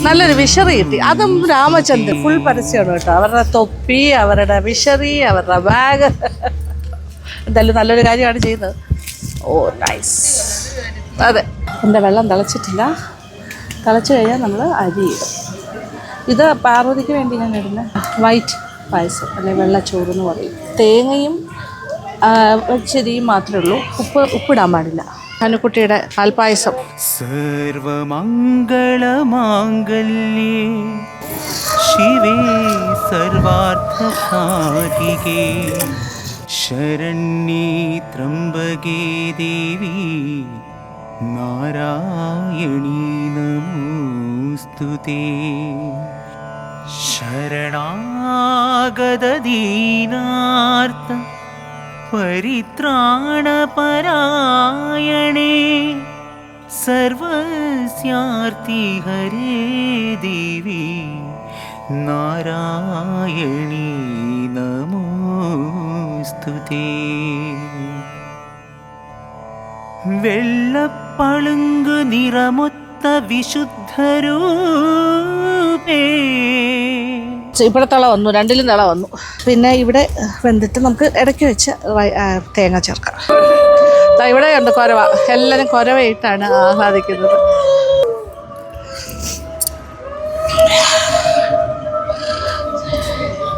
നല്ലൊരു വിഷറി കിട്ടി. അതും രാമചന്ദ്രൻ ഫുൾ പരസ്യമാണ് കേട്ടോ. അവരുടെ തൊപ്പി, അവരുടെ വിഷറി, അവരുടെ ബാഗ്. എന്തായാലും നല്ലൊരു കാര്യമാണ് ചെയ്യുന്നത്. ഓ നൈസ്. അതെ, എൻ്റെ വെള്ളം തിളച്ചിട്ടില്ല. തിളച്ച് കഴിഞ്ഞാൽ നമ്മൾ അരി ഇടും. ഇത് പാർവതിക്ക് വേണ്ടി ഞാൻ ഇടുന്ന വൈറ്റ് പായസം അല്ലെങ്കിൽ വെള്ളച്ചോറ് എന്ന് പറയും. തേങ്ങയും ചെരിയും മാത്രമേ ഉള്ളൂ. ഉപ്പിടാൻ പാടില്ല. അനുക്കുട്ടിയുടെ പാൽപ്പായസം. സർവമംഗളമാംഗല്യേ ശിവേ സർവാർത്ഥസാധികേ ശരണ്യേ ത്രംബകേ ദേവി നാരായണീ നമോസ്തുതേ. ശരണാഗതദീനാർത്ത പരിത്രാണപരായണേ സർവസ്യാർത്തി ഹരേ ദേവി നാരായണീ നമോസ്തുതേ. വെള്ളപ്പളുങ്ക് നിറമൊത്ത വിശുദ്ധരൂപേ. ഇവിടെ തള വന്നു, രണ്ടിലും തള വന്നു. പിന്നെ ഇവിടെ വെന്തിട്ട് നമുക്ക് ഇടയ്ക്ക് വെച്ച് തേങ്ങ ചേർക്കാം. ഇവിടെ ഉണ്ട് കൊരവ. എല്ലാവരും കൊരവയിട്ടാണ് ആഹ്ലാദിക്കുന്നത്.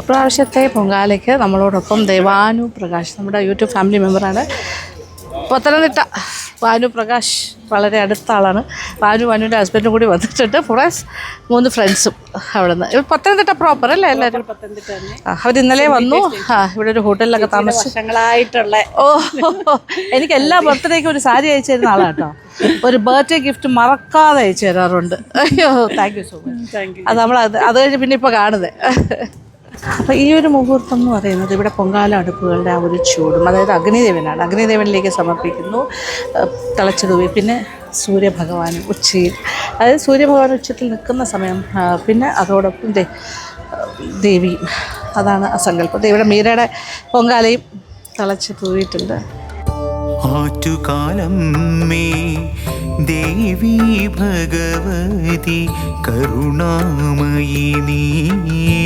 പ്രാവശ്യത്തെ പൊങ്കാലയ്ക്ക് നമ്മളോടൊപ്പം ദേവാനു പ്രകാശ്, നമ്മുടെ യൂട്യൂബ് ഫാമിലി മെമ്പറാണ്. പത്തനംതിട്ട ഭാനു പ്രകാശ് വളരെ അടുത്ത ആളാണ്. ഭാനുവിൻ്റെ ഹസ്ബൻഡും കൂടി വന്നിട്ടുണ്ട്. പ്ലസ് 3 ഫ്രണ്ട്സും അവിടെ നിന്ന്. ഇവിടെ പത്തനംതിട്ട പ്രോപ്പർ അല്ലേ എല്ലാവരും? അവർ ഇന്നലെ വന്നു. ഇവിടെ ഒരു ഹോട്ടലിലൊക്കെ താമസിച്ചു വർഷങ്ങളായിട്ടുള്ള. ഓ, എനിക്ക് എല്ലാ ബർത്ത്ഡേക്കും ഒരു സാരി അയച്ചു തരുന്ന ആളാണ് കേട്ടോ. ഒരു ബർത്ത്ഡേ ഗിഫ്റ്റ് മറക്കാതെ അയച്ചു തരാറുണ്ട്. അയ്യോ താങ്ക് യു സോ മച്ച്. അത് നമ്മൾ അത് കഴിഞ്ഞ് പിന്നെ ഇപ്പോൾ കാണുന്നത്. അപ്പോൾ ഈ ഒരു മുഹൂർത്തം എന്ന് പറയുന്നത് ഇവിടെ പൊങ്കാല അടുപ്പുകളുടെ ആ ഒരു ചൂടും, അതായത് അഗ്നിദേവനാണ്. അഗ്നിദേവനിലേക്ക് സമർപ്പിക്കുന്നു തിളച്ച തൂവി. പിന്നെ സൂര്യഭഗവാൻ ഉച്ചയിൽ, അതായത് സൂര്യഭഗവാൻ ഉച്ചത്തിൽ നിൽക്കുന്ന സമയം. പിന്നെ അതോടൊപ്പം ദേവിയും. അതാണ് ആ സങ്കല്പം. ഇവിടെ മീരയുടെ പൊങ്കാലയും തിളച്ച് തൂവിയിട്ടുണ്ട്. ആറ്റുകാലം മേ ദേവി ഭഗവതി കരുണാമയി നീയേ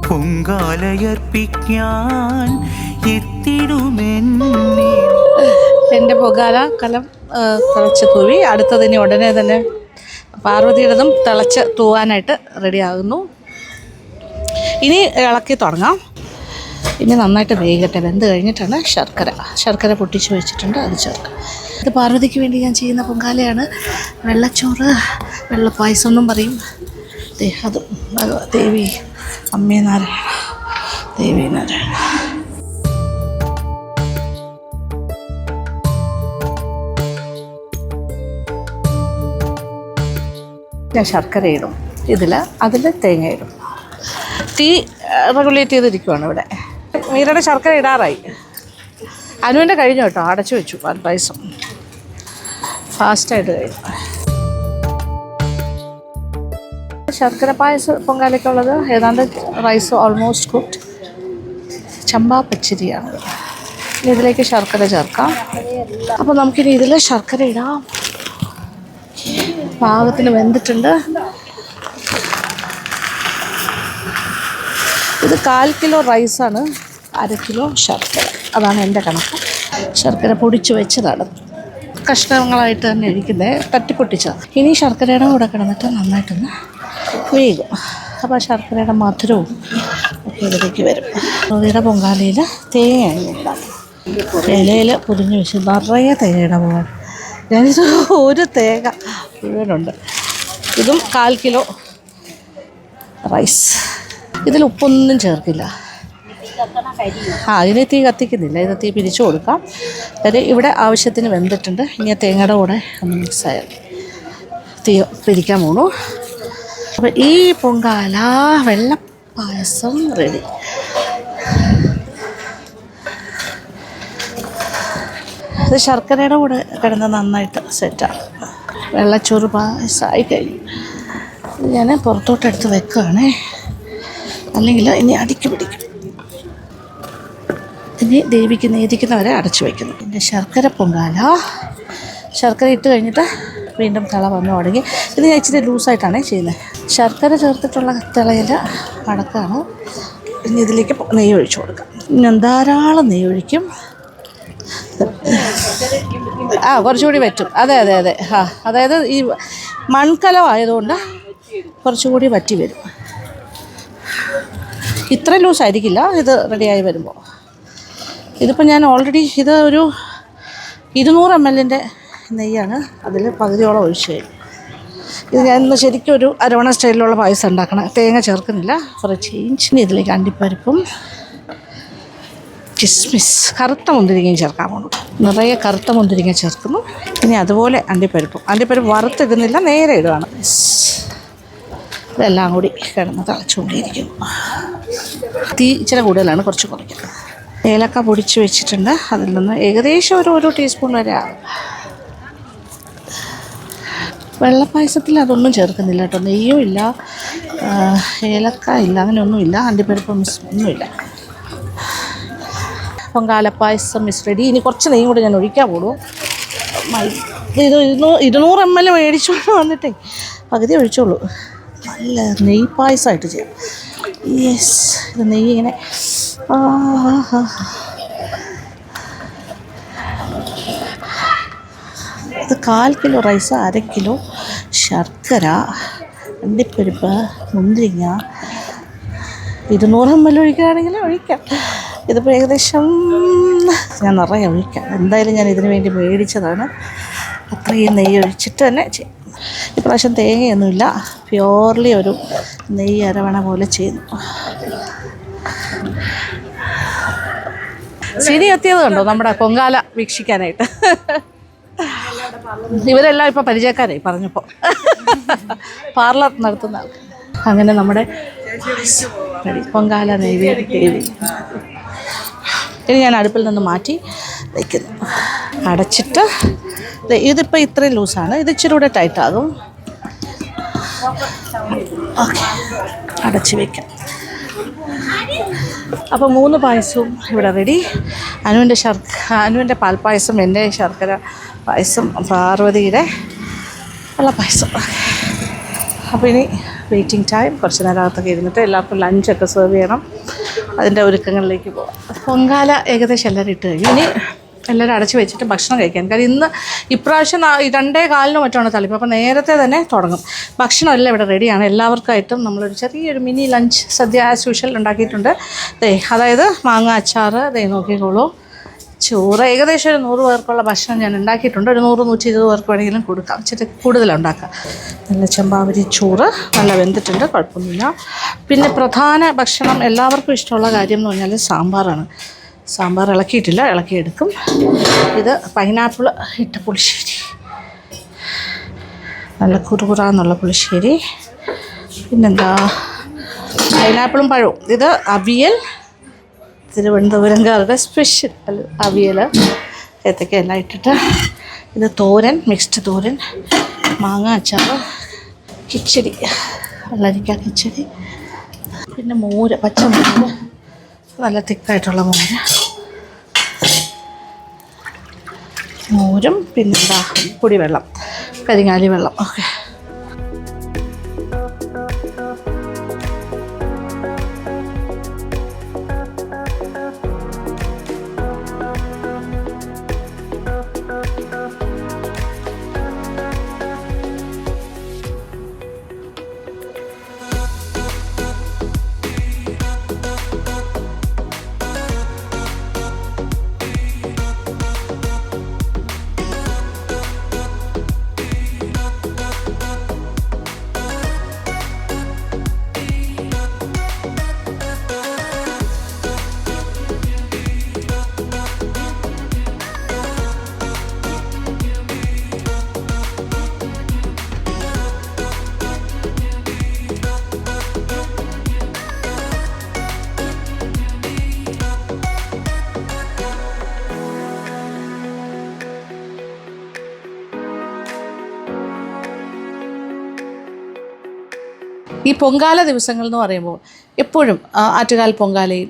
പൊങ്കാലയർപ്പിക്കാൻ എത്തിടുമെന്നെ. എൻ്റെ പൊങ്കാല കലം തിളച്ച് തൂവി. അടുത്തതിന് ഉടനെ തന്നെ പാർവതിയുടേതും തിളച്ച് തൂവാനായിട്ട് റെഡിയാകുന്നു. ഇനി ഇളക്കി തുടങ്ങാം. ഇനി നന്നായിട്ട് വേഗട്ടെ. വെന്ത് കഴിഞ്ഞിട്ടാണ് ശർക്കര പൊട്ടിച്ച് വെച്ചിട്ടുണ്ട്, അത് ചേർക്കാം. ഇത് പാർവതിക്ക് വേണ്ടി ഞാൻ ചെയ്യുന്ന പൊങ്കാലയാണ്. വെള്ളച്ചോറ്, വെള്ളപ്പായസം എന്നും പറയും. അതും ദേവി അമ്മേ നാരായണ, ദേവി നാരായണ. ഞാൻ ശർക്കര ഇടും അതിൽ തേങ്ങ ഇടും. തീ റെഗുലേറ്റ് ചെയ്തിരിക്കുവാണ് ഇവിടെ. മീരയുടെ ശർക്കര ഇടാറായി. അനുവിൻ്റെ കഴിഞ്ഞു കേട്ടോ, അടച്ചു വെച്ചു. പാൽപ്പായസം ഫാസ്റ്റായിട്ട് കഴിഞ്ഞു. ശർക്കര പായസം പൊങ്കാലയ്ക്കുള്ളത് ഏതാണ്ട് റൈസ് ഓൾമോസ്റ്റ് കുക്ക്ഡ്. ചമ്പാ പച്ചരിയാണ്. ഇനി ഇതിലേക്ക് ശർക്കര ചേർക്കാം. അപ്പോൾ നമുക്കിനി ഇതിൽ ശർക്കര ഇടാം. പാകത്തിന് വെന്തിട്ടുണ്ട്. ഇത് 1/4 കിലോ റൈസാണ്, 1/2 കിലോ ശർക്കര. അതാണ് എൻ്റെ കണക്ക്. ശർക്കര പൊടിച്ച് വെച്ചതാണ്, കഷ്ണങ്ങളായിട്ട് തന്നെ ഇരിക്കുന്നത്, തട്ടിപ്പൊട്ടിച്ചതാണ്. ഇനി ശർക്കരയുടെ കൂടെ കിടന്നിട്ട് നന്നായിട്ടൊന്ന് വേകും. അപ്പോൾ ശർക്കരയുടെ മധുരവും ഒക്കെ ഇതിലേക്ക് വരും. അതിയുടെ പൊങ്കാലയിൽ തേങ്ങയാണ് ഉണ്ടാകും. ഇലയിൽ പൊതിഞ്ഞ് വെച്ച് നിറയെ തേങ്ങയുടെ പോകാൻ. ഞാനിത് ഒരു തേങ്ങ മുഴുവനുണ്ട്. ഇതും 1/4 കിലോ റൈസ്. ഇതിൽ ഉപ്പൊന്നും ചേർക്കില്ല. ഇതിന് തീ കത്തിക്കുന്നില്ല, ഇത് തീ പിരിച്ചു കൊടുക്കാം. അത് ഇവിടെ ആവശ്യത്തിന് വെന്തിട്ടുണ്ട്. ഇനി തേങ്ങയുടെ കൂടെ ഒന്ന് മിക്സായാൽ തീ പിരിക്കാൻ പോണു. അപ്പോൾ ഈ പൊങ്കാല വെള്ളപ്പായസം റെഡി. ഇത് ശർക്കരയുടെ കൂടെ കിടന്ന് നന്നായിട്ട് സെറ്റാണ്. വെള്ളച്ചോറ് പായസമായി കഴിഞ്ഞു. ഞാൻ പുറത്തോട്ടെടുത്ത് വെക്കുകയാണേ, അല്ലെങ്കിൽ ഇനി അടുക്കി പിടിക്കും. ഇനി ദേവിക്ക് നേദിക്കുന്നവരെ അടച്ചു വയ്ക്കുന്നു. പിന്നെ ശർക്കര പൊങ്കാല. ശർക്കര ഇട്ട് കഴിഞ്ഞിട്ട് വീണ്ടും തിള വന്നു തുടങ്ങി. ഇത് ഞാൻ ഇച്ചിരി ലൂസായിട്ടാണ് ചെയ്യുന്നത്. ശർക്കര ചേർത്തിട്ടുള്ള തിളയിൽ അടക്കാണ്. ഇനി ഇതിലേക്ക് നെയ്യ് ഒഴിച്ചു കൊടുക്കാം. ഞാൻ ധാരാളം നെയ്യ് ഒഴിക്കും. കുറച്ചുകൂടി വറ്റും. അതെ. അതായത് ഈ മൺകലമായതുകൊണ്ട് കുറച്ചുകൂടി വറ്റി വരും. ഇത്ര ലൂസായിരിക്കില്ല ഇത് റെഡിയായി വരുമ്പോൾ. ഇതിപ്പോൾ ഞാൻ ഓൾറെഡി ഇത് ഒരു 200 ml നെയ്യാണ്, അതിൽ പകുതിയോളം ഒഴിച്ച് കഴിഞ്ഞു. ഇത് ഞാൻ ഇന്ന് ശരിക്കും ഒരു അരവണ സ്റ്റൈലിലുള്ള പായസം ഉണ്ടാക്കണം. തേങ്ങ ചേർക്കുന്നില്ല, ഫോർ എ ചേഞ്ച്. ഇനി ഇതിലേക്ക് അണ്ടിപ്പരിപ്പും കിസ്മിസ്, കറുത്ത മുന്തിരിങ്ങയും ചേർക്കാൻ പോകുന്നു. നിറയെ കറുത്ത മുന്തിരിങ്ങ ചേർക്കുന്നു. ഇനി അതുപോലെ അണ്ടിപ്പരിപ്പ് വറുത്തിടുന്നില്ല, നേരെ ഇടുകയാണ്. ഇതെല്ലാം കൂടി കിടന്ന് തിളച്ചുകൊണ്ടിരിക്കുന്നു. തീ ഇച്ചിരി കൂടുതലാണ്, കുറച്ച് കുറയ്ക്കാം. ഏലക്ക പൊടിച്ച് വെച്ചിട്ടുണ്ട്. അതിൽ നിന്ന് ഏകദേശം ഒരു ടീസ്പൂൺ വരെ ആകും. വെള്ളപ്പായസത്തിൽ അതൊന്നും ചേർക്കുന്നില്ല കേട്ടോ. നെയ്യും ഇല്ല, ഏലക്ക ഇല്ല, അങ്ങനെയൊന്നുമില്ല. അണ്ടിപ്പരിപ്പും ഒന്നുമില്ല. പൊങ്കാലപ്പായസം മിസ് റെഡി. ഇനി കുറച്ച് നെയ്യും കൂടി ഞാൻ ഒഴിക്കാൻ പോകും. ഇത് 200 ml മേടിച്ചു വന്നിട്ടേ പകുതി ഒഴിച്ചോളൂ. നല്ല നെയ്യ് പായസമായിട്ട് ചെയ്യാം. യെസ്, ഇത് നെയ്യ് ഇങ്ങനെ ഇത് 1/4 കിലോ റൈസ്, 1/2 കിലോ ശർക്കര, അണ്ടിപ്പരിപ്പ്, മുന്തിരിങ്ങ. 200 ml ഒഴിക്കുകയാണെങ്കിൽ ഒഴിക്കാം. ഇതിപ്പോൾ ഏകദേശം ഞാൻ നിറയെ ഒഴിക്കാം. എന്തായാലും ഞാൻ ഇതിനു വേണ്ടി മേടിച്ചതാണ്. അത്രയും നെയ്യ് ഒഴിച്ചിട്ട് തന്നെ ചെയ്യും. ഇപ്രാവശ്യം തേങ്ങയൊന്നുമില്ല, പ്യോർലി ഒരു നെയ്യ് അരവണ പോലെ ചെയ്യുന്നു. ശരി എത്തിയത് കണ്ടോ നമ്മുടെ പൊങ്കാല വീക്ഷിക്കാനായിട്ട്. ഇവരെല്ലാം ഇപ്പോൾ പരിചയക്കാരായി പറഞ്ഞപ്പോൾ. പാർലർ നടത്തുന്ന ആൾക്കാർ. അങ്ങനെ നമ്മുടെ പൊങ്കാല നൈവേദ്യം ഇനി ഞാൻ അടുപ്പിൽ നിന്ന് മാറ്റി വയ്ക്കുന്നു. അടച്ചിട്ട് ഇതിപ്പോൾ ഇത്രയും ലൂസാണ്, ഇത് ഇച്ചിരി കൂടെ ടൈറ്റാകും. ഓക്കെ, അടച്ച് വയ്ക്കാം. അപ്പോൾ 3 പായസവും ഇവിടെ റെഡി. അനുവിൻ്റെ പാൽപ്പായസം, എൻ്റെ ശർക്കര പായസം, പാർവതിയുടെ വെള്ളപ്പായസം. അപ്പോൾ ഇനി വെയിറ്റിംഗ് ടൈം. കുറച്ച് നേരത്തൊക്കെ ഇരുന്നിട്ട് എല്ലാവർക്കും ലഞ്ചൊക്കെ സെർവ് ചെയ്യണം. അതിൻ്റെ ഒരുക്കങ്ങളിലേക്ക് പോകാം. പൊങ്കാല ഏകദേശം എല്ലാവരും ഇട്ട് കഴിഞ്ഞു. ഇനി എല്ലാവരും അടച്ച് വെച്ചിട്ട് ഭക്ഷണം കഴിക്കാൻ. കാര്യം ഇപ്രാവശ്യം 2:15 മറ്റാണ് തളിപ്പ്. അപ്പോൾ നേരത്തെ തന്നെ തുടങ്ങും. ഭക്ഷണം എല്ലാം ഇവിടെ റെഡിയാണ്. എല്ലാവർക്കായിട്ടും നമ്മളൊരു ചെറിയൊരു മിനി ലഞ്ച് സദ്യ ആസ് യൂഷ്വൽ ഉണ്ടാക്കിയിട്ടുണ്ട്. അതായത് മാങ്ങ അച്ചാർ, നോക്കിക്കോളൂ, ചോറ്. ഏകദേശം ഒരു 100 പേർക്കുള്ള ഭക്ഷണം ഞാൻ ഉണ്ടാക്കിയിട്ടുണ്ട്. ഒരു 100-120 പേർക്ക് വേണമെങ്കിലും കൊടുക്കാം. ഇച്ചിരി കൂടുതലുണ്ടാക്കാം. നല്ല ചെമ്പാവരി ചോറ് നല്ല വെന്തിട്ടുണ്ട്, കുഴപ്പമൊന്നുമില്ല. പിന്നെ പ്രധാന ഭക്ഷണം എല്ലാവർക്കും ഇഷ്ടമുള്ള കാര്യം എന്ന് പറഞ്ഞാൽ സാമ്പാറാണ്. സാമ്പാർ ഇളക്കിയിട്ടില്ല, ഇളക്കിയെടുക്കും. ഇത് പൈനാപ്പിൾ ഇട്ട പുളിശ്ശേരി, നല്ല കുറുകുറാന്നുള്ള പുളിശ്ശേരി. പിന്നെന്താ, പൈനാപ്പിളും പഴവും. ഇത് അവിയൽ, തിരുവനന്തപുരംകാരുടെ സ്പെഷ്യൽ അവിയൽ, ഏത്തക്കയെല്ലാം ഇട്ടിട്ട്. ഇത് തോരൻ, മിക്സ്ഡ് തോരൻ, മാങ്ങ അച്ചാർ, കിച്ചടി, വെള്ളരിക്ക കിച്ചടി, പിന്നെ മോര്, പച്ചമോര്, നല്ല തിക്കായിട്ടുള്ള മോരും, പിന്നെന്താ പൊടിവെള്ളം, കരിങ്ങാലി വെള്ളം. ഓക്കെ. ഈ പൊങ്കാല ദിവസങ്ങൾ എന്ന് പറയുമ്പോൾ എപ്പോഴും ആറ്റുകാൽ പൊങ്കാലയിൽ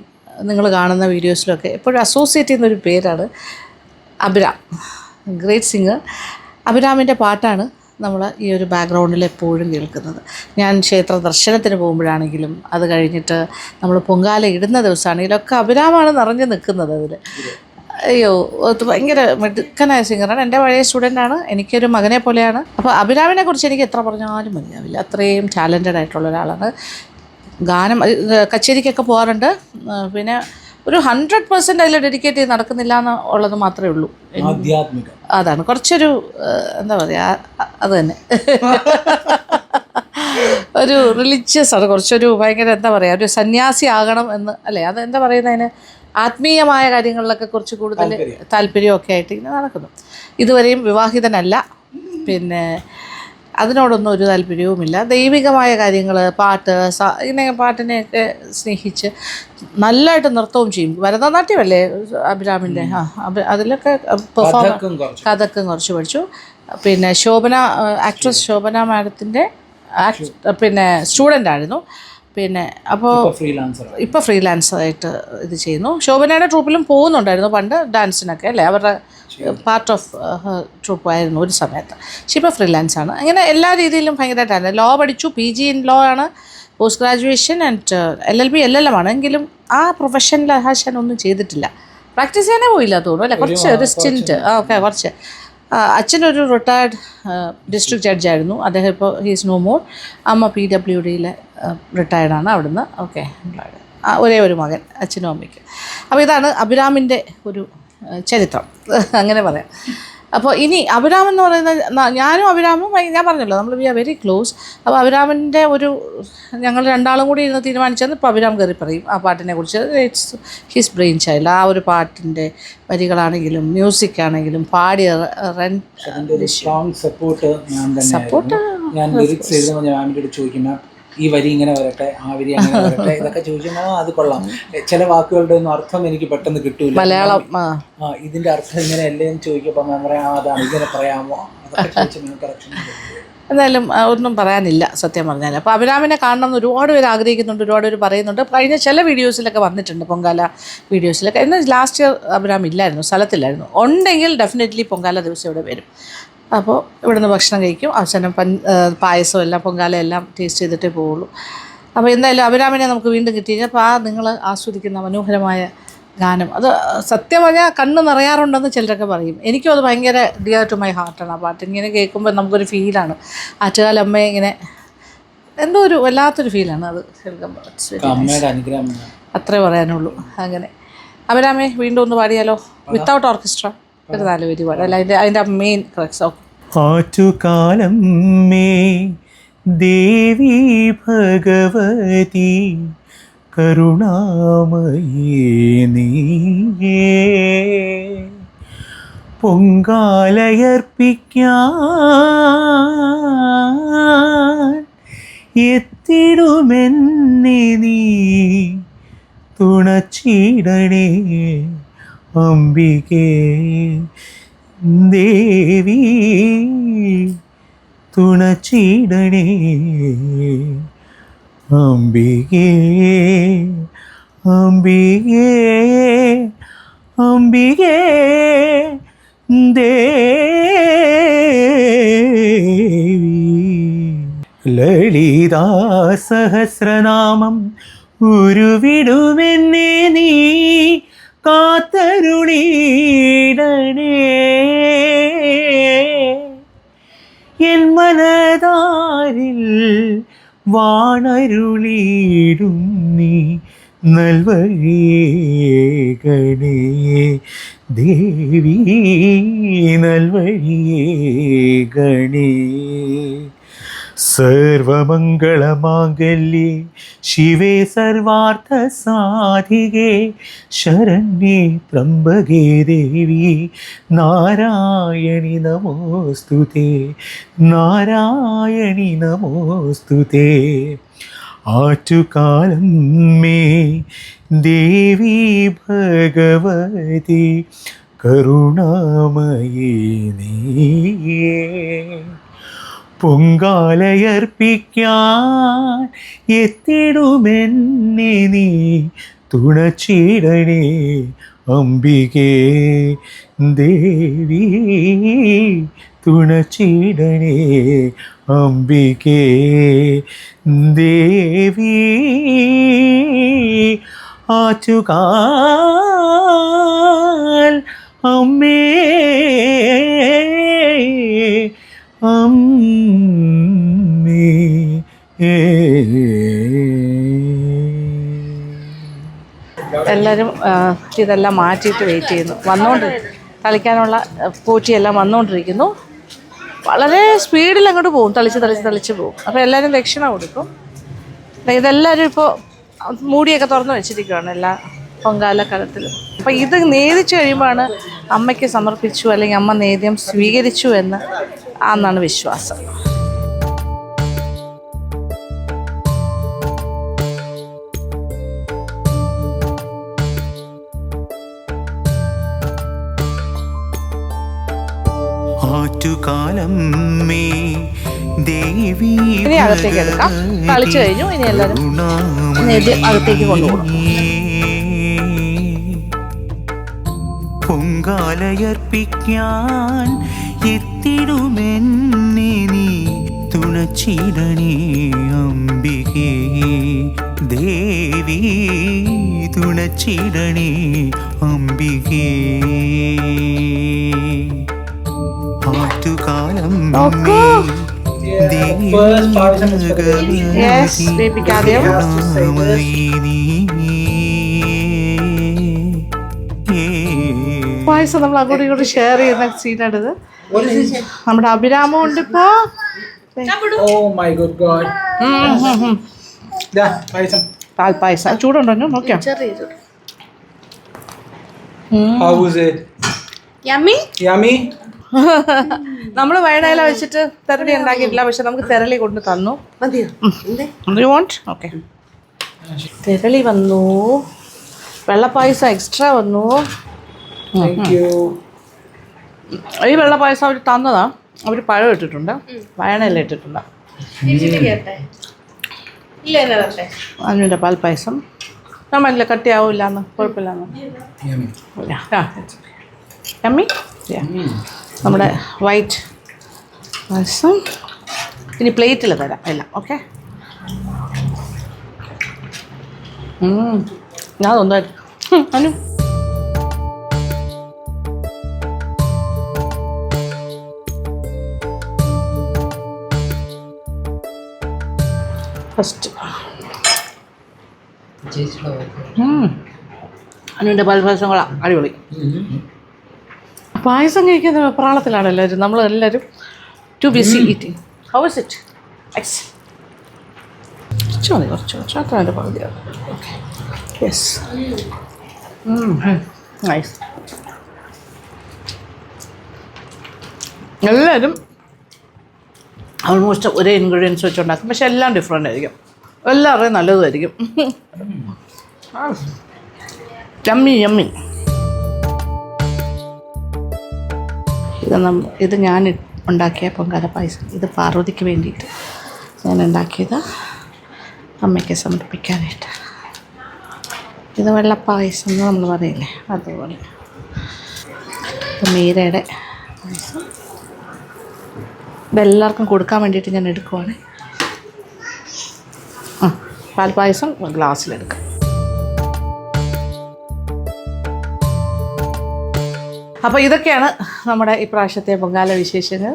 നിങ്ങൾ കാണുന്ന വീഡിയോസിലൊക്കെ എപ്പോഴും അസോസിയേറ്റ് ചെയ്യുന്നൊരു പേരാണ് അഭിരാം. ഗ്രേറ്റ് സിംഗർ അഭിരാമിൻ്റെ പാട്ടാണ് നമ്മൾ ഈ ഒരു ബാക്ക്ഗ്രൗണ്ടിൽ എപ്പോഴും കേൾക്കുന്നത്. ഞാൻ ക്ഷേത്ര ദർശനത്തിന് പോകുമ്പോഴാണെങ്കിലും, അത് കഴിഞ്ഞിട്ട് നമ്മൾ പൊങ്കാല ഇടുന്ന ദിവസമാണെങ്കിലും ഒക്കെ അഭിരാമാണ് നിറഞ്ഞു നിൽക്കുന്നത് അതിൽ. അയ്യോ, അത് ഭയങ്കര മിടുക്കനായ സിംഗറാണ്. എൻ്റെ പഴയ സ്റ്റുഡൻ്റാണ്. എനിക്കൊരു മകനെ പോലെയാണ്. അപ്പോൾ അഭിരാമിനെ കുറിച്ച് എനിക്ക് എത്ര പറഞ്ഞാലും മതിയാവില്ല. അത്രയും ടാലൻറ്റഡ് ആയിട്ടുള്ള ഒരാളാണ്. ഗാനം കച്ചേരിക്കൊക്കെ പോകാറുണ്ട്. പിന്നെ ഒരു 100% അതിൽ ഡെഡിക്കേറ്റ് ചെയ്ത് നടക്കുന്നില്ല എന്നുള്ളത് മാത്രമേ ഉള്ളൂ. അതാണ് കുറച്ചൊരു എന്താ പറയുക, അത് തന്നെ ഒരു റിലീജിയസ് ആണ്, കുറച്ചൊരു ഭയങ്കര എന്താ പറയുക, ഒരു സന്യാസി ആകണം എന്ന് അല്ലേ, അത് എന്താ പറയുന്നതിന്, ആത്മീയമായ കാര്യങ്ങളിലൊക്കെ കുറച്ച് കൂടുതൽ താല്പര്യമൊക്കെ ആയിട്ട് ഇങ്ങനെ നടക്കുന്നു. ഇതുവരെയും വിവാഹിതനല്ല. പിന്നെ അതിനോടൊന്നും ഒരു താല്പര്യവുമില്ല. ദൈവികമായ കാര്യങ്ങൾ, പാട്ട്, ഇങ്ങനെ പാട്ടിനെയൊക്കെ സ്നേഹിച്ച് നല്ലതായിട്ട് നൃത്തവും ചെയ്യും. ഭരതനാട്യമല്ലേ അഭിരാമിൻ്റെ, അതിലൊക്കെ കഥക്കും കുറച്ച് പഠിച്ചു. പിന്നെ ആക്ട്രസ് ശോഭന മാഡത്തിൻ്റെ പിന്നെ സ്റ്റുഡൻ്റ് ആയിരുന്നു. പിന്നെ അപ്പോൾ ഇപ്പോൾ ഫ്രീലാൻസറായിട്ട് ഇത് ചെയ്യുന്നു. ശോഭനയുടെ ട്രൂപ്പിലും പോകുന്നുണ്ടായിരുന്നു പണ്ട് ഡാൻസിനൊക്കെ അല്ലേ, അവരുടെ പാർട്ട് ഓഫ് ട്രൂപ്പായിരുന്നു ഒരു സമയത്ത്. പക്ഷേ ഇപ്പോൾ ഫ്രീലാൻസാണ്. അങ്ങനെ എല്ലാ രീതിയിലും ഭയങ്കരമായിട്ടാണ്. ലോ പഠിച്ചു, PG ഇൻ ലോ ആണ്, post graduation and LLB LLM ആണ്. എങ്കിലും ആ പ്രൊഫഷനിൽ ഒന്നും ചെയ്തിട്ടില്ല. പ്രാക്ടീസ് ചെയ്യാനേ പോയില്ല തോന്നുന്നു അല്ലേ, കുറച്ച് ഒരു സ്റ്റിൻറ്റ്. ഓക്കെ, കുറച്ച്. അച്ഛനൊരു റിട്ടയർഡ് ഡിസ്ട്രിക്ട് ജഡ്ജായിരുന്നു. അദ്ദേഹം ഇപ്പോൾ ഹീസ് നോ മോർ. അമ്മ PWDയിലെ റിട്ടയർഡാണ് അവിടുന്ന്. ഓക്കെ, ഒരേ ഒരു മകൻ അച്ഛനും അമ്മയ്ക്ക്. അപ്പോൾ ഇതാണ് അഭിരാമിൻ്റെ ഒരു ചരിത്രം, അങ്ങനെ പറയാം. അപ്പോൾ ഇനി അഭിരാം എന്ന് പറയുന്നത്, ഞാനും അഭിരാമും ഞാൻ പറഞ്ഞല്ലോ നമ്മൾ വി ആർ വെരി ക്ലോസ്. അപ്പോൾ അഭിരാമിൻ്റെ ഒരു ഞങ്ങൾ രണ്ടാളും കൂടി ഇരുന്ന് തീരുമാനിച്ചത് ഇപ്പോൾ അഭിരാം കയറി പറയും ആ പാട്ടിനെ കുറിച്ച്. It's his brain child. ആ ഒരു പാട്ടിൻ്റെ വരികളാണെങ്കിലും മ്യൂസിക് ആണെങ്കിലും പാടിയ സപ്പോർട്ട് ഞാൻ ലിറിക്സ് എഴുതുമ്പോൾ ഞാൻ മാമിൻ്റെ ചോദിക്കുന്ന ഈ വരി ഇങ്ങനെ വരട്ടെ, ആ വരി അങ്ങനെ വരട്ടെ, ഇതൊക്കെ ചോദിക്കുമ്പോൾ അത് കൊള്ളാം. ചില വാക്കുകളുടെ ഒന്നും അർത്ഥം എനിക്ക് പെട്ടെന്ന് കിട്ടൂല, മലയാളം ഇതിന്റെ അർത്ഥം ഇങ്ങനെ അല്ലേ എന്ന് ചോദിക്കുമ്പോൾ ഞാൻ പറയാം അതാണ്, ഇങ്ങനെ പറയാമോ, അതൊക്കെ ചോദിച്ചു കറക്ഷൻ. എന്തായാലും ഒന്നും പറയാനില്ല സത്യം പറഞ്ഞാൽ. അപ്പോൾ അഭിരാമിനെ കാണണം എന്ന് ഒരുപാട് പേര് ആഗ്രഹിക്കുന്നുണ്ട്, ഒരുപാട് പേര് പറയുന്നുണ്ട്. കഴിഞ്ഞ ചില വീഡിയോസിലൊക്കെ വന്നിട്ടുണ്ട്, പൊങ്കാല വീഡിയോസിലൊക്കെ. എന്നാൽ ലാസ്റ്റ് ഇയർ അഭിരാം ഇല്ലായിരുന്നു, സ്ഥലത്തില്ലായിരുന്നു. ഉണ്ടെങ്കിൽ ഡെഫിനറ്റ്ലി പൊങ്കാല ദിവസം ഇവിടെ വരും. അപ്പോൾ ഇവിടുന്ന് ഭക്ഷണം കഴിക്കും, അവസാനം പായസം എല്ലാം പൊങ്കാല എല്ലാം ടേസ്റ്റ് ചെയ്തിട്ടേ പോവുള്ളൂ. അപ്പോൾ എന്തായാലും അഭിരാമിനെ നമുക്ക് വീണ്ടും കിട്ടി. അപ്പോൾ നിങ്ങൾ ആസ്വദിക്കുന്ന മനോഹരമായ ഗാനം അത് സത്യം പറഞ്ഞാൽ കണ്ണ് നിറയാറുണ്ടെന്ന് ചിലരൊക്കെ പറയും. എനിക്കും അത് ഭയങ്കര ഡിയർ ടു മൈ ഹാർട്ടാണ്. ആ പാട്ട് ഇങ്ങനെ കേൾക്കുമ്പോൾ നമുക്കൊരു ഫീലാണ്. ആറ്റുകാലമ്മയെ ഇങ്ങനെ എന്തോ ഒരു വല്ലാത്തൊരു ഫീലാണ് അത് കേൾക്കുമ്പോൾ. അമ്മയുടെ അനുഗ്രഹം അത്രേ പറയാനുള്ളൂ. അങ്ങനെ അഭിരാമേ വീണ്ടും ഒന്ന് പാടിയാലോ? വിത്തൗട്ട് ഓർക്കസ്ട്ര ഒരു 4 വരി പാടാം. അല്ല അതിൻ്റെ മെയിൻ ക്രക്സ്. ഓക്കെ. ആറ്റുകാലം മേ ദേവി ഭഗവതി കരുണാമയീ നീയേ പൊങ്കാലയർപ്പിക്കാൻ എത്തിടുമെന്നെ നീ തുണച്ചിടണേ അംബികേ ദേവി തുണച്ചിടണേ അംബികേ അംബികേ അംബികേ ദേവി. ലളിതാ സഹസ്രനാമം ഉരുവിടുമെന്നെ നീ കാത്തരുളീടണേ എൻ മനതാരിൽ വാണരുളീടും നീ നൽവഴിയേകണേ ദേവി നൽവഴിയേകണേ. സർവമംഗളമാംഗല്യേ ശിവേ സർവാർത്ഥസാധികേ ശരണ്യേ ത്രംബകേ ദേവി നാരായണി നമോസ്തുതേ നാരായണി നമോസ്തുതേ. ആറ്റുകാലം മേ ദേവി ഭഗവതി കരുണാമയീ നീയേ പൊങ്കാലയർപ്പിക്കാൻ എത്തിടുമെന്നെ നീ തുണച്ചിടണേ അംബികേ ദേവി തുണച്ചിടണേ അംബികേ ദേവി. ആറ്റുകാൽ അമ്മേ അമ്മേ. എല്ലാവരും ഇതെല്ലാം മാറ്റിയിട്ട് വെയിറ്റ് ചെയ്യുന്നു. തളിക്കാനുള്ള പൂറ്റിയെല്ലാം വന്നുകൊണ്ടിരിക്കുന്നു. വളരെ സ്പീഡിൽ അങ്ങോട്ട് പോകും, തളിച്ച് പോകും. അപ്പോൾ എല്ലാവരും ദക്ഷിണ കൊടുക്കും. ഇതെല്ലാവരും ഇപ്പോൾ മൂടിയൊക്കെ തുറന്ന് വെച്ചിരിക്കുകയാണ് എല്ലാ പൊങ്കാല കലത്തിലും. അപ്പോൾ ഇത് നേദിച്ചു കഴിയുമ്പോഴാണ് അമ്മയ്ക്ക് സമർപ്പിച്ചു അല്ലെങ്കിൽ അമ്മ നേദ്യം സ്വീകരിച്ചു എന്നാണ് വിശ്വാസം. ആറ്റുകാലം മേ ദേവി ഇനി അകത്തേക്ക് എടുക്കാം. തളിച്ചു കഴിഞ്ഞു. ഇനി എല്ലാവരും അകത്തേക്ക് കൊണ്ടുപോകണം. പൊങ്കാലയർപ്പിക്കാൻ എത്തിടുമെന്നെ നീ തുണച്ചിടണേ അംബികേ ദേവി തുണച്ചിടണേ അംബികേ. ആറ്റുകാലം പായസം നമ്മൾ അങ്ങോട്ടും ഇങ്ങോട്ടും ഷെയർ ചെയ്യുന്ന സീനാണിത്. നമ്മുടെ അഭിരാമം ഉണ്ട് ഇപ്പോ. പാൽപ്പായസം ചൂടുണ്ടോ? നോക്കിയാ നമ്മള് വയണയില വെച്ചിട്ട് തെരളി ഉണ്ടാക്കിയിട്ടില്ല, പക്ഷെ നമുക്ക് തെരളി കൊണ്ട് തന്നു. ഓക്കെ, തെരളി വന്നു, വെള്ളപ്പായസം എക്സ്ട്രാ വന്നു. ഈ വെള്ളപ്പായസം അവർ തന്നതാ. അവർ പഴം ഇട്ടിട്ടുണ്ട്, വയണയില ഇട്ടിട്ടുണ്ട്. അതിൻ്റെ പാൽപ്പായസം ഞാൻ പറഞ്ഞില്ല കട്ടിയാവില്ലാന്ന്, കുഴപ്പമില്ലാന്ന്. യമ്മി. നമ്മുടെ വൈറ്റ് പായസം ഇനി പ്ലേറ്റിൽ തരാം എല്ലാം. ഓക്കെ, ഞാൻ ഒന്നായിരുന്നു അനു. ഫസ്റ്റ് അനുവിൻ്റെ പാൽപ്പായസം കൊള്ളാം, അടിപൊളി. പായസം കഴിക്കുന്ന വെപ്രാളത്തിലാണ് എല്ലാവരും, നമ്മൾ എല്ലാവരും to BC eating. How is it? കുറച്ച് മതി, കുറച്ച് അത്ര അതിൻ്റെ പകുതിയാണ്. Okay, yes, nice. എല്ലാവരും ഓൾമോസ്റ്റ് ഒരേ ഇൻഗ്രീഡിയൻസ് വെച്ചുണ്ടാക്കും, പക്ഷെ എല്ലാം ഡിഫറെൻ്റ് ആയിരിക്കും, എല്ലാവരുടെയും നല്ലതുമായിരിക്കും. Yummy yummy. ഇത് ഞാൻ ഉണ്ടാക്കിയ പൊങ്കാല പായസം. ഇത് പാർവതിക്ക് വേണ്ടിയിട്ട് ഞാൻ ഉണ്ടാക്കിയത്, അമ്മയ്ക്ക് സമർപ്പിക്കാനായിട്ട്. ഇത് വെള്ളപ്പായസം എന്ന് നമ്മൾ പറയില്ലേ, അതുപോലെ. മീരയുടെ പായസം ഇതെല്ലാവർക്കും കൊടുക്കാൻ വേണ്ടിയിട്ട് ഞാൻ എടുക്കുവാണ്. പാൽപ്പായസം ഗ്ലാസ്സിലെടുക്കാം. അപ്പോൾ ഇതൊക്കെയാണ് നമ്മുടെ ഇപ്രാവശ്യത്തെ പൊങ്കാല വിശേഷങ്ങൾ.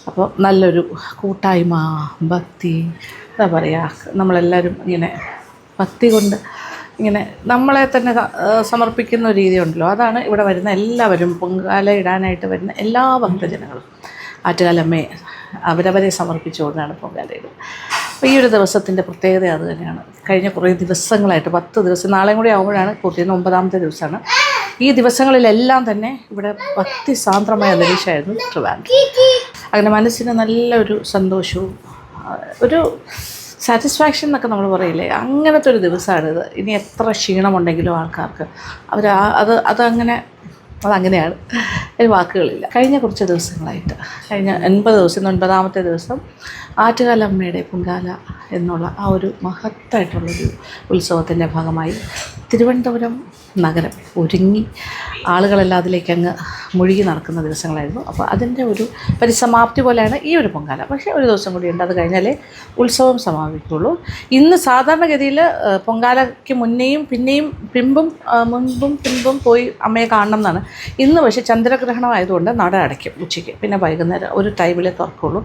അപ്പോൾ നല്ലൊരു കൂട്ടായ്മ, ഭക്തി, എന്താ പറയുക, നമ്മളെല്ലാവരും ഇങ്ങനെ ഭക്തി കൊണ്ട് ഇങ്ങനെ നമ്മളെ തന്നെ സമർപ്പിക്കുന്ന ഒരു രീതി ഉണ്ടല്ലോ, അതാണ് ഇവിടെ വരുന്ന എല്ലാവരും, പൊങ്കാല ഇടാനായിട്ട് വരുന്ന എല്ലാ ഭക്തജനങ്ങളും ആറ്റുകാലമ്മയെ അവരവരെ സമർപ്പിച്ചുകൊണ്ടാണ് പൊങ്കാലയിടുന്നത്. അപ്പോൾ ഈ ഒരു ദിവസത്തിൻ്റെ പ്രത്യേകത അത് തന്നെയാണ്. കഴിഞ്ഞ കുറേ ദിവസങ്ങളായിട്ട് 10 ദിവസം, നാളെയും കൂടി ആകുമ്പോഴാണ് പൂർത്തിയുന്ന 9ാമത്തെ ദിവസമാണ്. ഈ ദിവസങ്ങളിലെല്ലാം തന്നെ ഇവിടെ ഭക്തി സാന്ദ്രമായ അന്തരീക്ഷമായിരുന്നു ട്രിവാൻഡ്രം. അങ്ങനെ മനസ്സിന് നല്ലൊരു സന്തോഷവും ഒരു സാറ്റിസ്ഫാക്ഷൻ എന്നൊക്കെ നമ്മൾ പറയില്ലേ, അങ്ങനത്തെ ഒരു ദിവസമാണിത്. ഇനി എത്ര ക്ഷീണമുണ്ടെങ്കിലും ആൾക്കാർക്ക് അതങ്ങനെയാണ്, ഒരു വാക്കുകളില്ല. കഴിഞ്ഞ കുറച്ച് ദിവസങ്ങളായിട്ട്, കഴിഞ്ഞ 80 ദിവസം, 9ാമത്തെ ദിവസം ആറ്റുകാലമ്മയുടെ പൊങ്കാല എന്നുള്ള ആ ഒരു മഹത്തായിട്ടുള്ളൊരു ഉത്സവത്തിൻ്റെ ഭാഗമായി തിരുവനന്തപുരം നഗരം ഒരുങ്ങി ആളുകളെല്ലാം അതിലേക്ക് അങ്ങ് മുഴുകി നടക്കുന്ന ദിവസങ്ങളായിരുന്നു. അപ്പോൾ അതിൻ്റെ ഒരു പരിസമാപ്തി പോലെയാണ് ഈ ഒരു പൊങ്കാല. പക്ഷേ ഒരു ദിവസം കൂടിയുണ്ട്, അത് കഴിഞ്ഞാലേ ഉത്സവം സമാപിക്കുള്ളൂ. ഇന്ന് സാധാരണഗതിയിൽ പൊങ്കാലയ്ക്ക് മുന്നേയും മുൻപും പിൻപും പോയി അമ്മയെ കാണണം എന്നാണ്. ഇന്ന് പക്ഷേ ചന്ദ്രഗ്രഹണം ആയതുകൊണ്ട് നട അടയ്ക്കും ഉച്ചയ്ക്ക്, പിന്നെ വൈകുന്നേരം ഒരു ടൈമിലേ തുറക്കുള്ളൂ.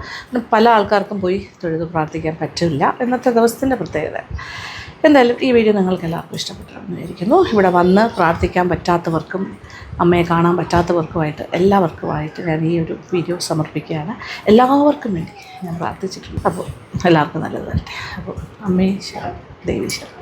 പല ആൾക്കാർക്കും പോയി തൊഴുത് പ്രാർത്ഥിക്കാൻ പറ്റില്ല, ഇന്നത്തെ ദിവസത്തിൻ്റെ പ്രത്യേകത. എന്തായാലും ഈ വീഡിയോ നിങ്ങൾക്ക് എല്ലാവർക്കും ഇഷ്ടപ്പെട്ടിട്ടുണ്ടെന്ന് വിചാരിക്കുന്നു. ഇവിടെ വന്ന് പ്രാർത്ഥിക്കാൻ പറ്റാത്തവർക്കും അമ്മയെ കാണാൻ പറ്റാത്തവർക്കുമായിട്ട് എല്ലാവർക്കുമായിട്ട് ഞാൻ ഈ ഒരു വീഡിയോ സമർപ്പിക്കുകയാണ്. എല്ലാവർക്കും വേണ്ടി ഞാൻ പ്രാർത്ഥിച്ചിട്ടുണ്ട്. അപ്പോൾ എല്ലാവർക്കും നല്ലത് വരട്ടെ. അപ്പോൾ അമ്മേ ശരണം, ദേവി ശരണം.